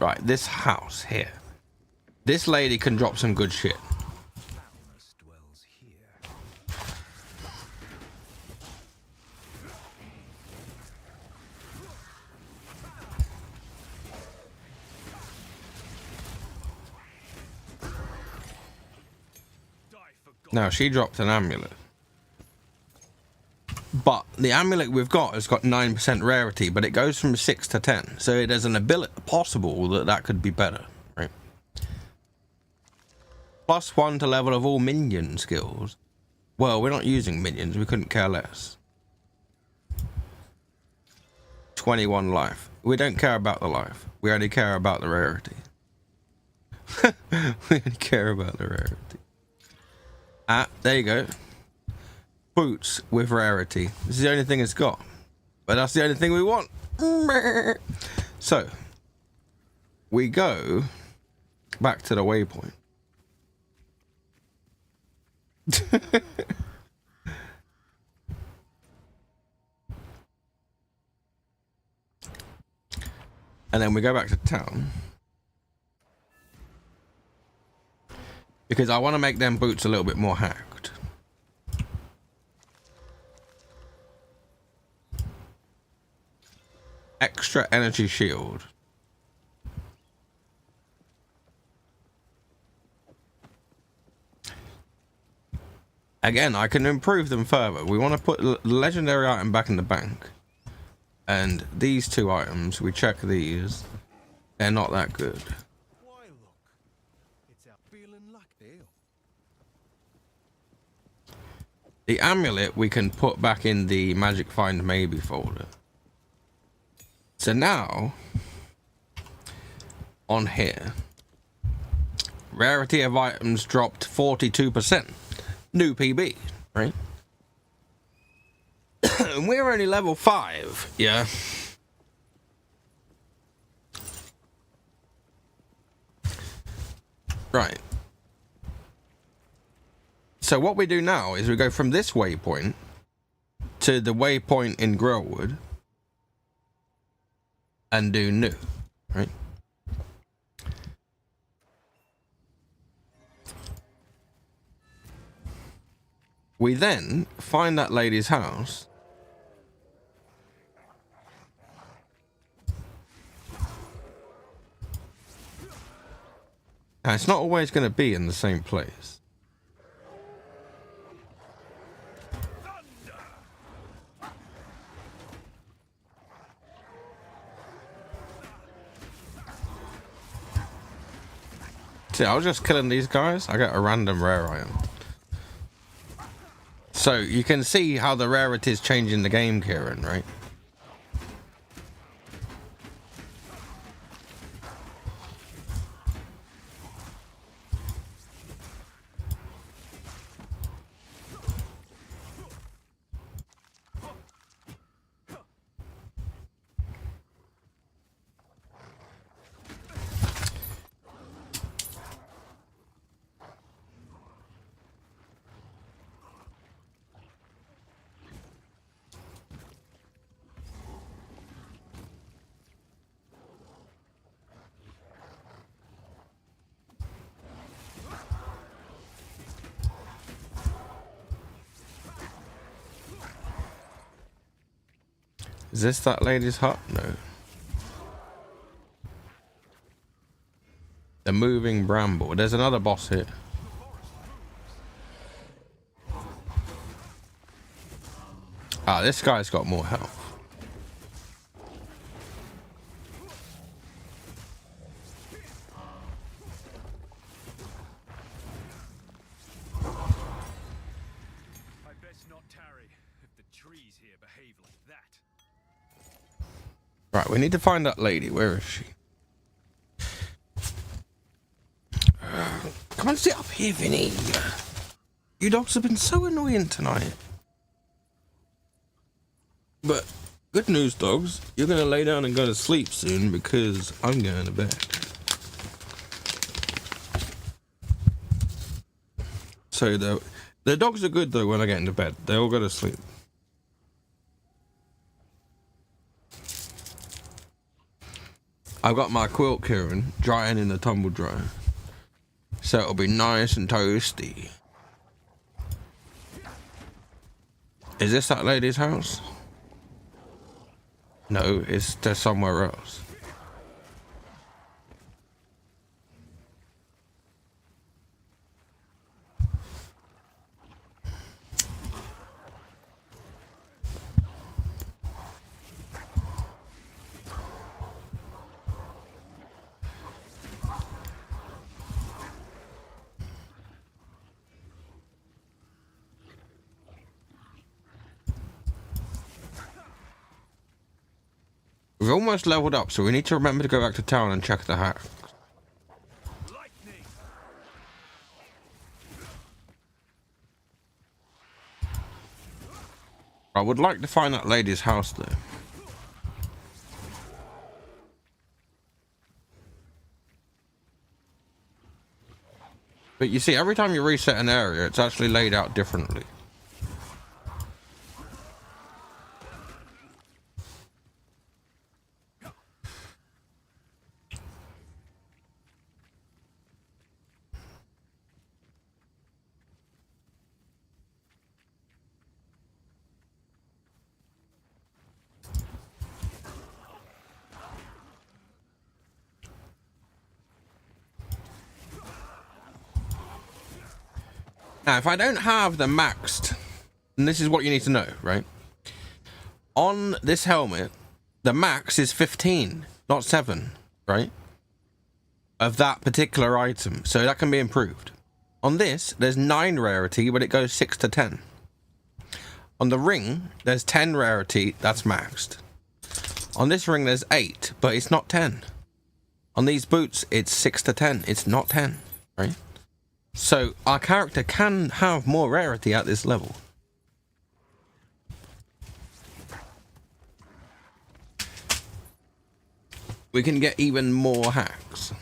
Right, this house here. This lady can drop some good shit. Now, she dropped an amulet. But the amulet we've got has got 9% rarity, but it goes from 6 to 10. So it is an ability possible that that could be better, right? +1 to level of all minion skills. Well, we're not using minions. We couldn't care less. 21 life. We don't care about the life. We only care about the rarity. We only care about the rarity. Ah, there you go. Boots with rarity. This is the only thing it's got. But that's the only thing we want. So, we go back to the waypoint. And then we go back to town. Because I want to make them boots a little bit more hacked. Extra energy shield. Again, I can improve them further. We want to put the legendary item back in the bank. And these two items, we check these. They're not that good. The amulet we can put back in the magic find maybe folder. So now, on here, rarity of items dropped 42%. New PB, right? And we're only level 5, yeah. Right. So what we do now is we go from this waypoint to the waypoint in Grailwood and do new, right? We then find that lady's house. Now, it's not always going to be in the same place. See, I was just killing these guys. I got a random rare item. So you can see how the rarity is changing the game, Kieran, right? Is this that lady's hut? No. The moving bramble. There's another boss here. Ah, this guy's got more health. I best not tarry if the trees here behave like that. Right, we need to find that lady. Where is she? Come on, sit up here, Vinny. You dogs have been so annoying tonight. But good news, dogs. You're gonna lay down and go to sleep soon because I'm going to bed. So the dogs are good though when I get into bed. They all go to sleep. I've got my quilt, Kieran, drying in the tumble dryer. So it'll be nice and toasty. Is this that lady's house? No, it's just somewhere else. We've almost leveled up, so we need to remember to go back to town and check the hack. Lightning! I would like to find that lady's house though. But you see, every time you reset an area, it's actually laid out differently. Now, if I don't have the maxed, and this is what you need to know, right? On this helmet, the max is 15, not 7, right? Of that particular item, so that can be improved. On this, there's 9 rarity, but it goes 6 to 10. On the ring, there's 10 rarity, that's maxed. On this ring, there's 8, but it's not 10. On these boots, it's 6 to 10, it's not 10, right? So our character can have more rarity at this level. We can get even more hacks.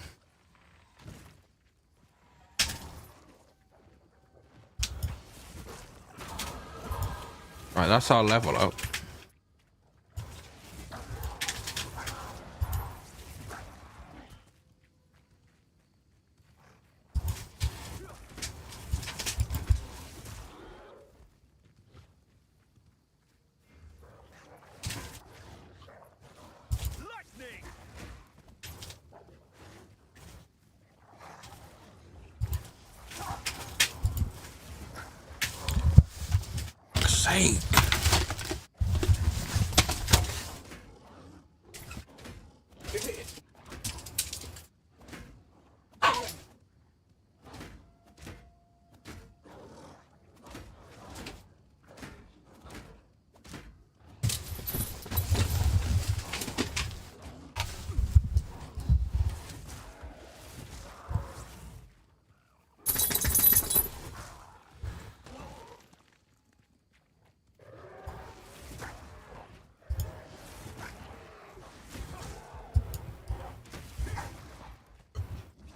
Right, that's our level up. sake.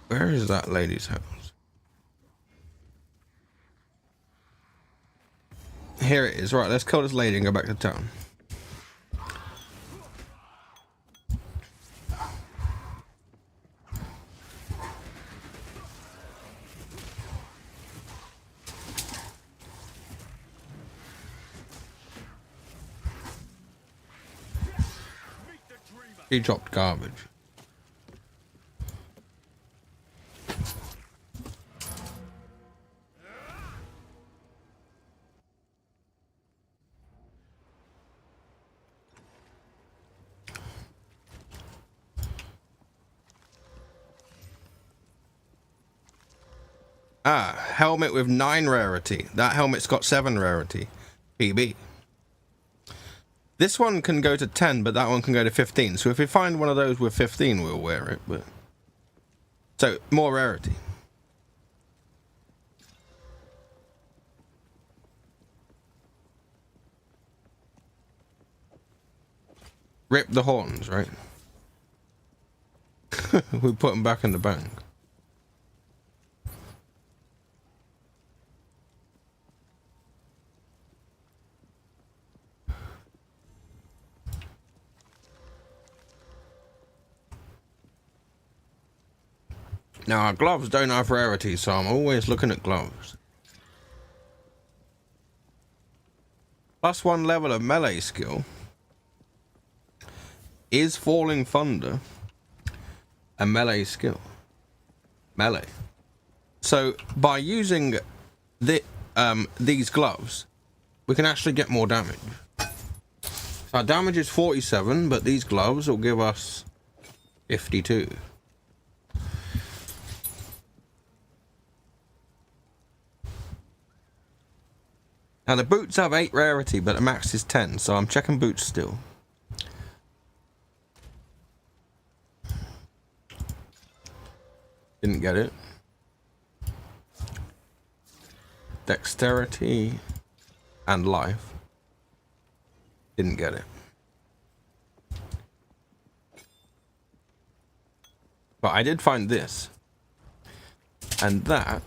Where is that lady's house? Here it is. Right, let's kill this lady and go back to town. He dropped garbage. Ah, helmet with 9 rarity. That helmet's got 7 rarity. PB. This one can go to 10, but that one can go to 15. So if we find one of those with 15, we'll wear it. But so, more rarity. Rip the horns, right? We put them back in the bank. Now, our gloves don't have rarity, so I'm always looking at gloves. +1 level of melee skill. Is Falling Thunder a melee skill? Melee. So, by using these gloves, we can actually get more damage. So our damage is 47, but these gloves will give us 52. Now the boots have 8 rarity, but the max is 10, so I'm checking boots still. Didn't get it. Dexterity and life. Didn't get it. But I did find this. And that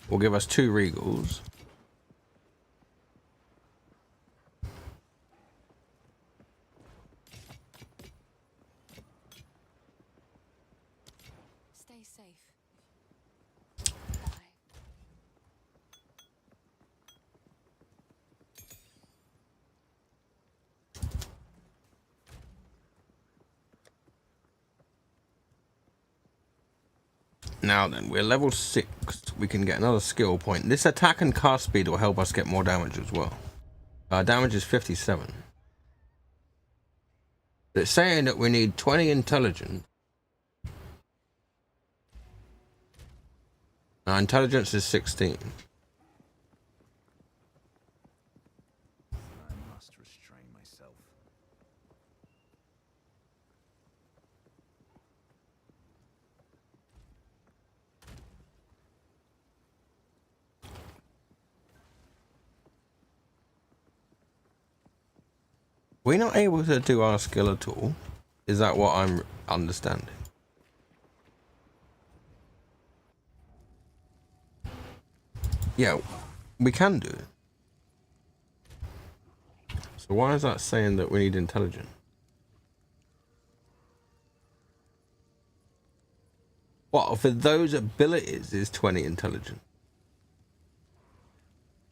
will give us 2 regals. Stay safe. Bye. Now then, we're level 6. We can get another skill point. This attack and cast speed will help us get more damage as well. Our damage is 57. It's saying that we need 20 intelligence. Our intelligence is 16. I must restrain myself. We're not able to do our skill at all. Is that what I'm understanding? Yeah, we can do it. So why is that saying that we need intelligence? What, for those abilities is 20 intelligence?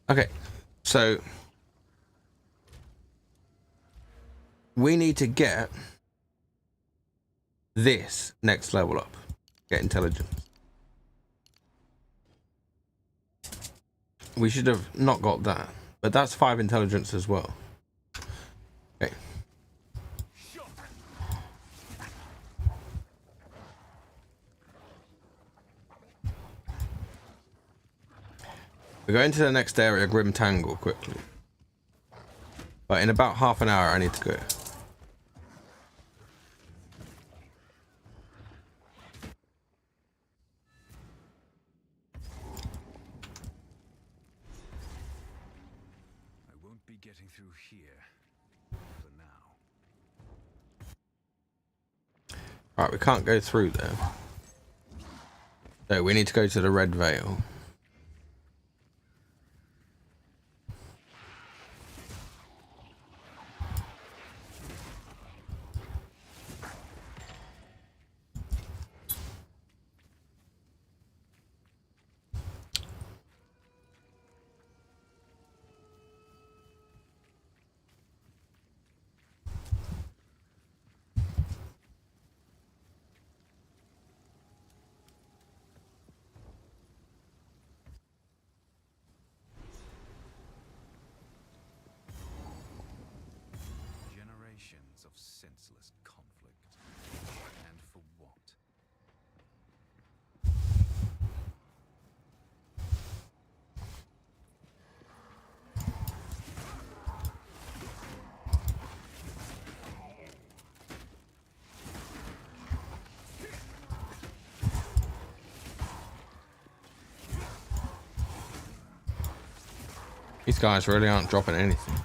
Okay, so we need to get this next level up. Get intelligence. We should have not got that. But that's 5 intelligence as well. Okay. We're going to the next area, Grim Tangle, quickly. But in about half an hour, I need to go. I won't be getting through here for now. Right, we can't go through there. So we need to go to the Red Veil. Generations of senseless conflict. And for what? These guys really aren't dropping anything.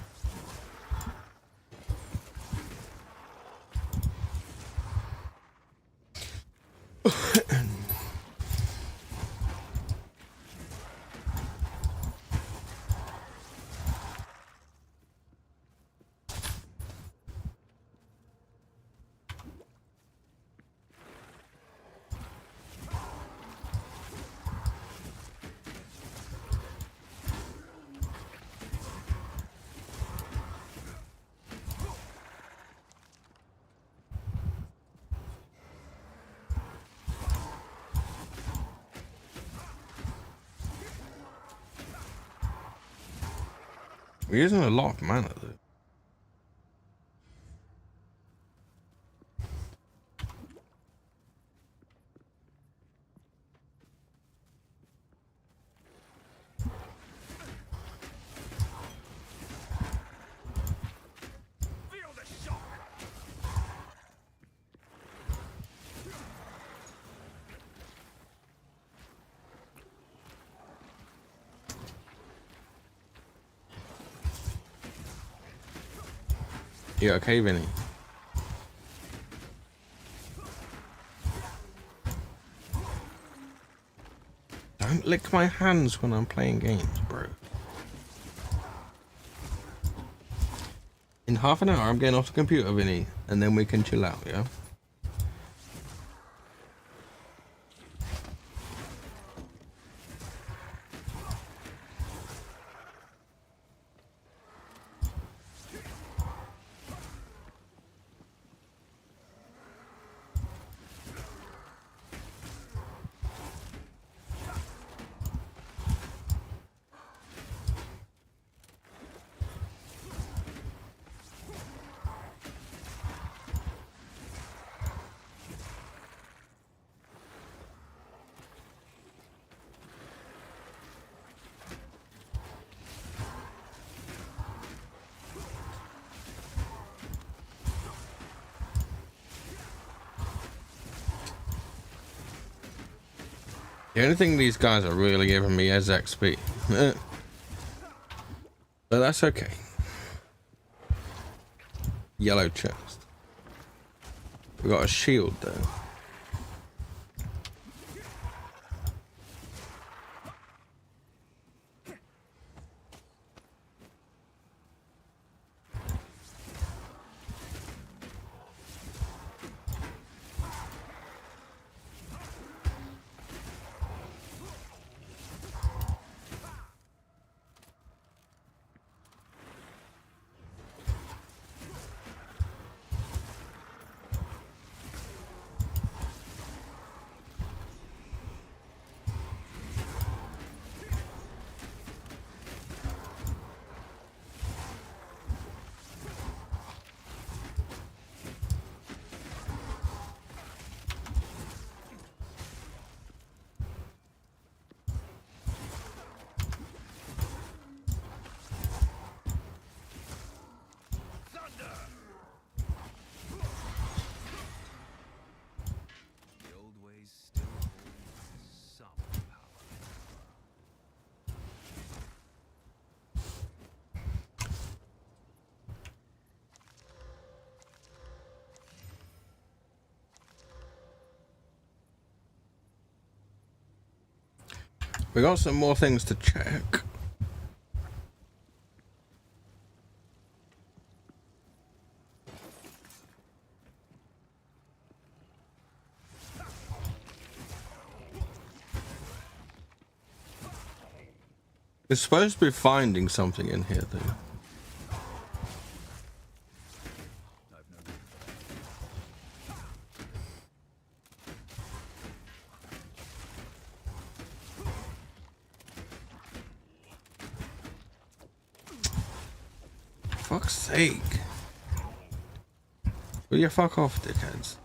We're using a lot of mana though. Feel the shock! You okay, Vinny? Don't lick my hands when I'm playing games, bro. In half an hour, I'm getting off the computer, Vinny, and then we can chill out, yeah? The only thing these guys are really giving me is XP. But that's okay. Yellow chest. We got a shield though. We got some more things to check. We're supposed to be finding something in here, though. Fuck's sake. Will you fuck off, dickheads?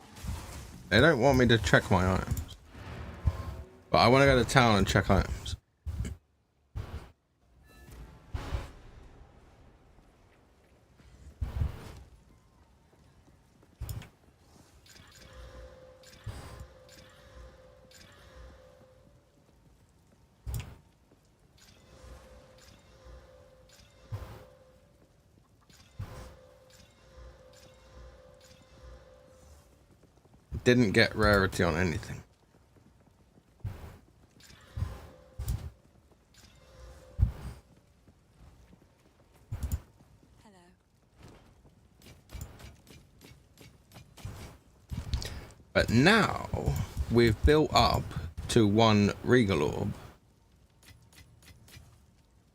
They don't want me to check my items. But I want to go to town and check items. Didn't get rarity on anything. Hello. But now we've built up to 1 Regal Orb.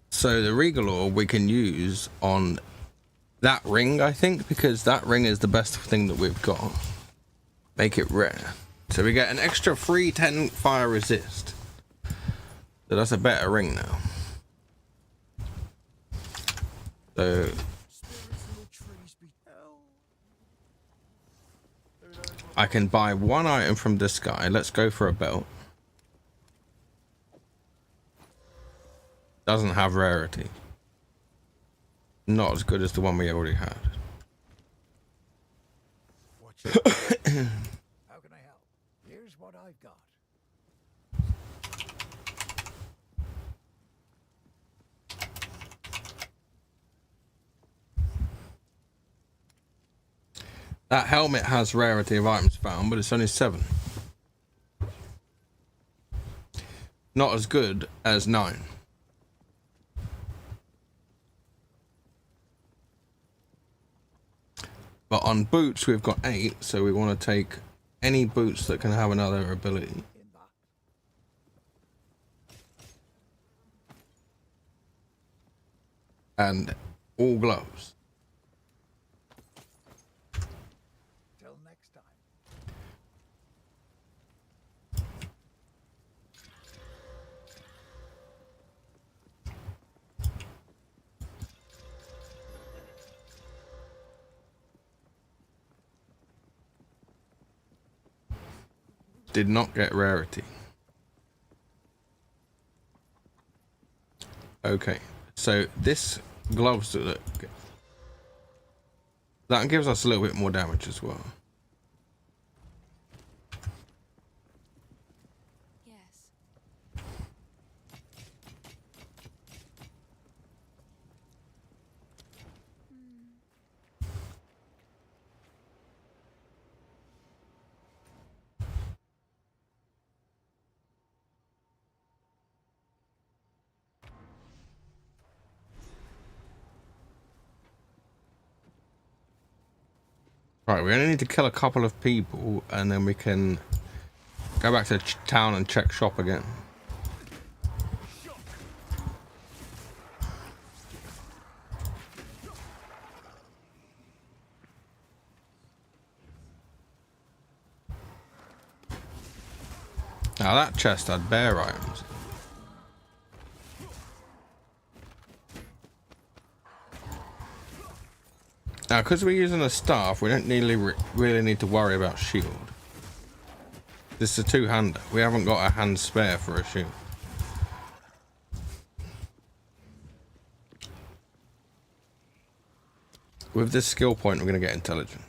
So the Regal Orb we can use on that ring, I think, because that ring is the best thing that we've got. Make it rare. So we get an extra 310 fire resist. So that's a better ring now. So I can buy 1 item from this guy. Let's go for a belt. Doesn't have rarity. Not as good as the one we already had. How can I help? Here's what I've got. That helmet has rarity of items found, but it's only 7. Not as good as 9. But on boots we've got 8, so we want to take any boots that can have another ability. And all gloves. Till next time. Did not get rarity. Okay, so this gloves that gives us a little bit more damage as well. Yes. Right, we only need to kill a couple of people and then we can go back to town and check shop again. Now that chest had bear items. Now, because we're using a staff, we don't really need to worry about shield. This is a 2-hander. We haven't got a hand spare for a shield. With this skill point, we're going to get intelligent.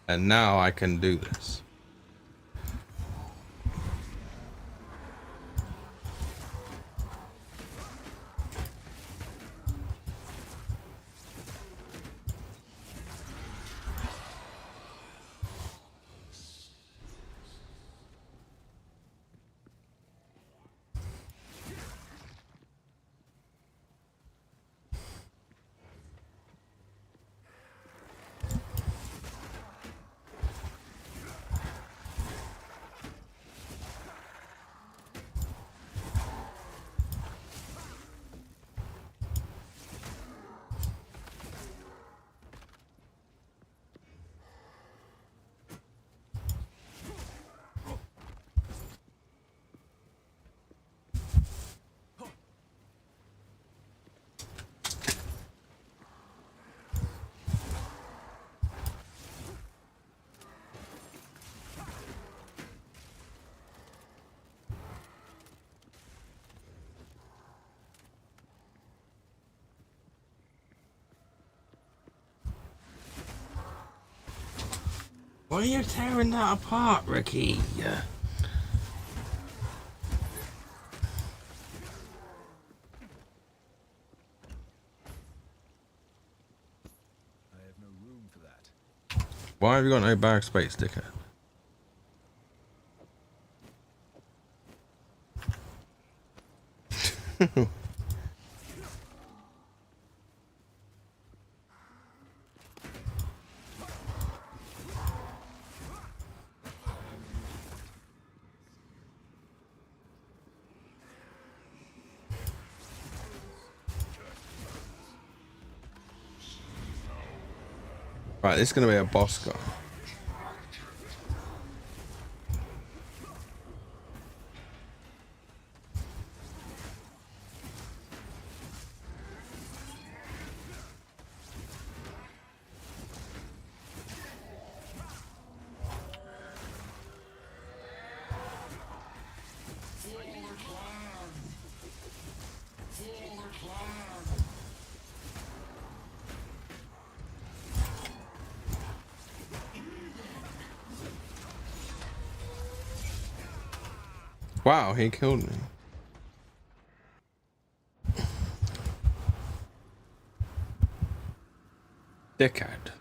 And now I can do this. Why are you tearing that apart, Ricky? I have no room for that. Why have you got no bag space, dickhead? Right, this is gonna be a boss guy. Wow, he killed me. Dickhead.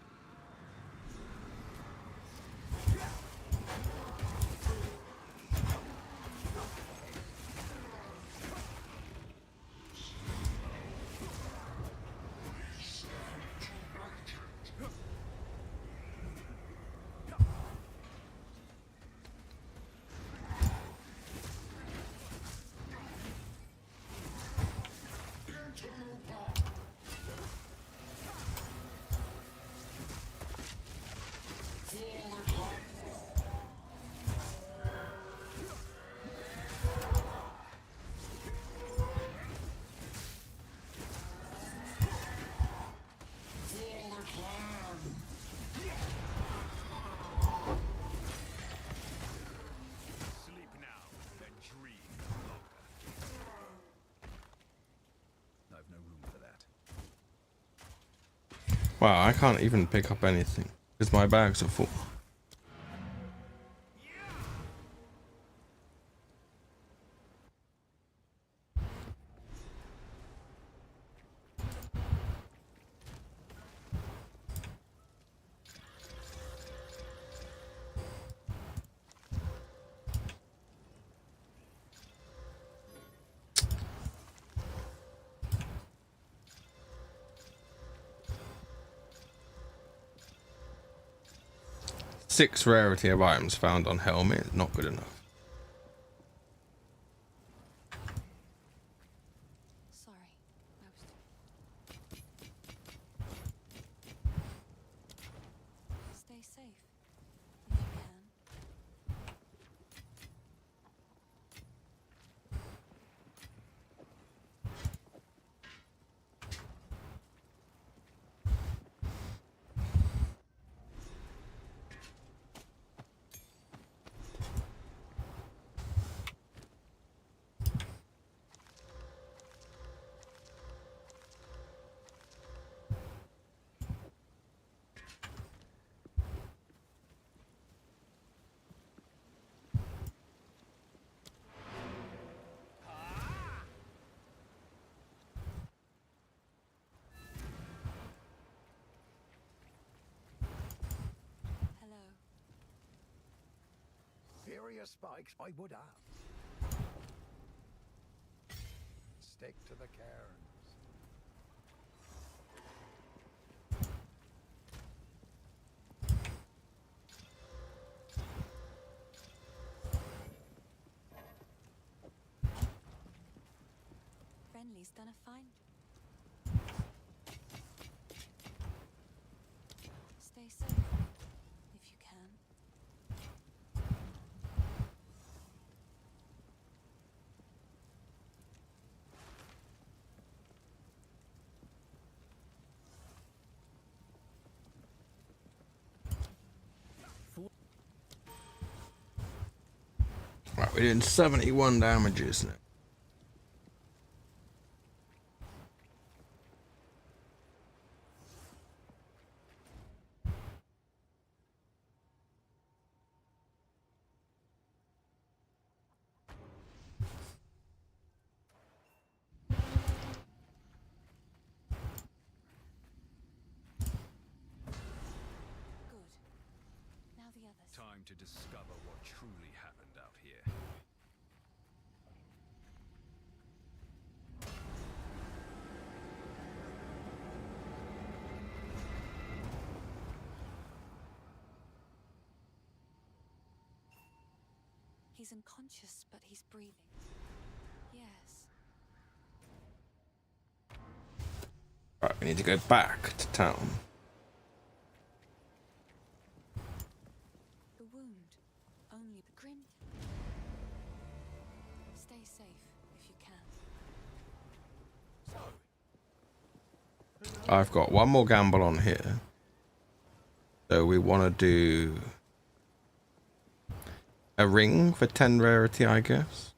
Sleep now and dream longer. I have no room for that. Wow, I can't even pick up anything because my bags are full. Six rarity of items found on helmet, not good enough. Sorry, I was. Stay safe if you can. Hello. Furious spikes, I would have. Stick to the cairns. Friendly's done a fine. Stay safe if you can. Right, we're doing 71 damages now. to discover what truly happened out here. He's unconscious, but he's breathing. Yes. Right, we need to go back to town. The wound. Only the grim. Stay safe if you can. I've got one more gamble on here. So we want to do a ring for 10 rarity, I guess.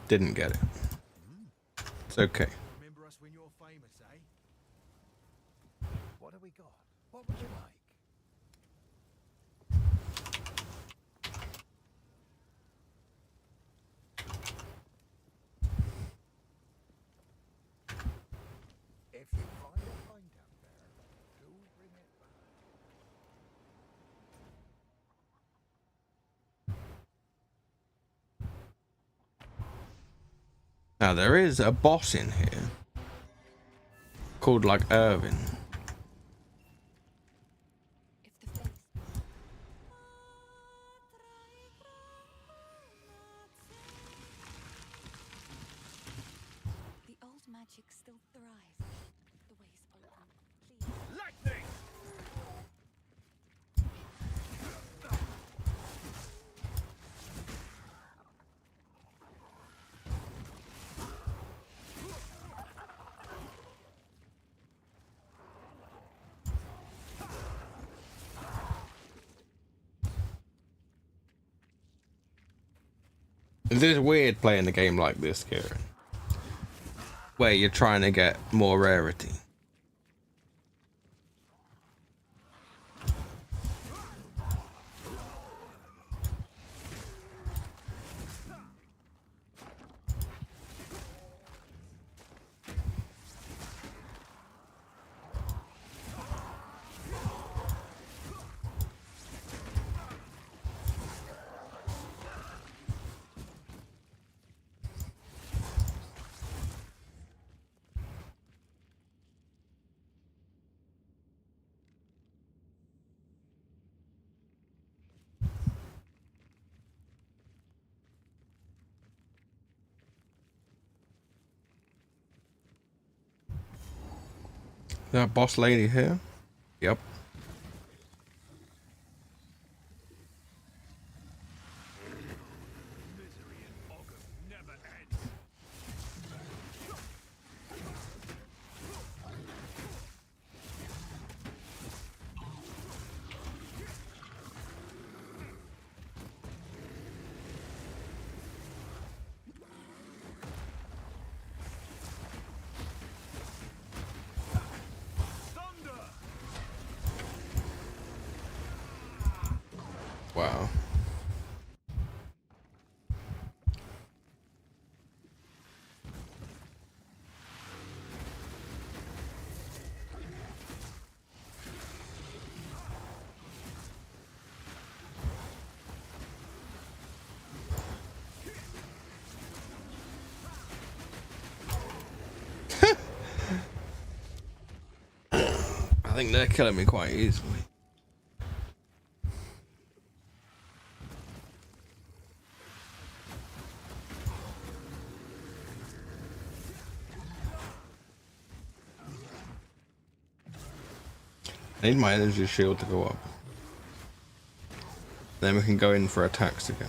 Didn't get it. It's okay. Remember us when you're famous, eh? What have we got? What would you like? If you find a find out there, do bring it back. Now there is a boss in here called like Irvin. If the face. The old magic still thrives. The way's open. Please. Lightning! It is weird playing a game like this, Kieran, where you're trying to get more rarity. That boss lady here? Yep. Misery in Ogham never ends. Thunder! Wow. I think they're killing me quite easily. I need my energy shield to go up. Then we can go in for attacks again.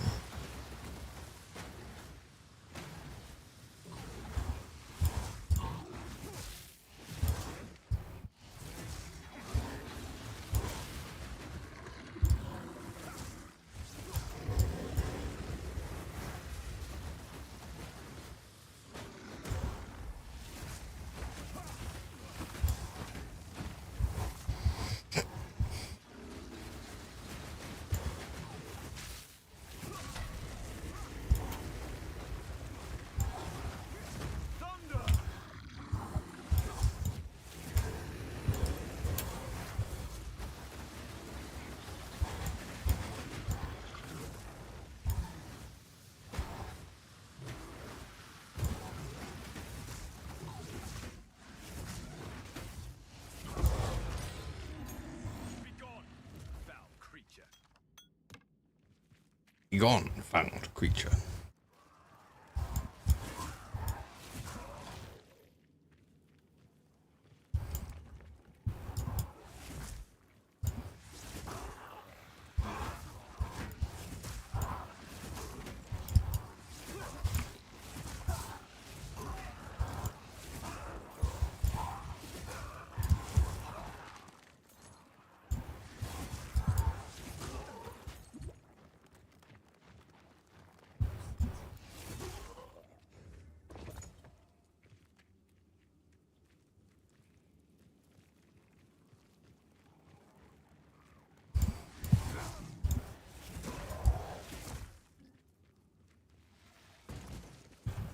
Gone, found creature.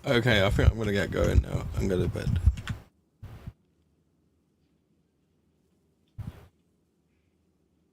Okay, I think I'm gonna get going now and go to bed.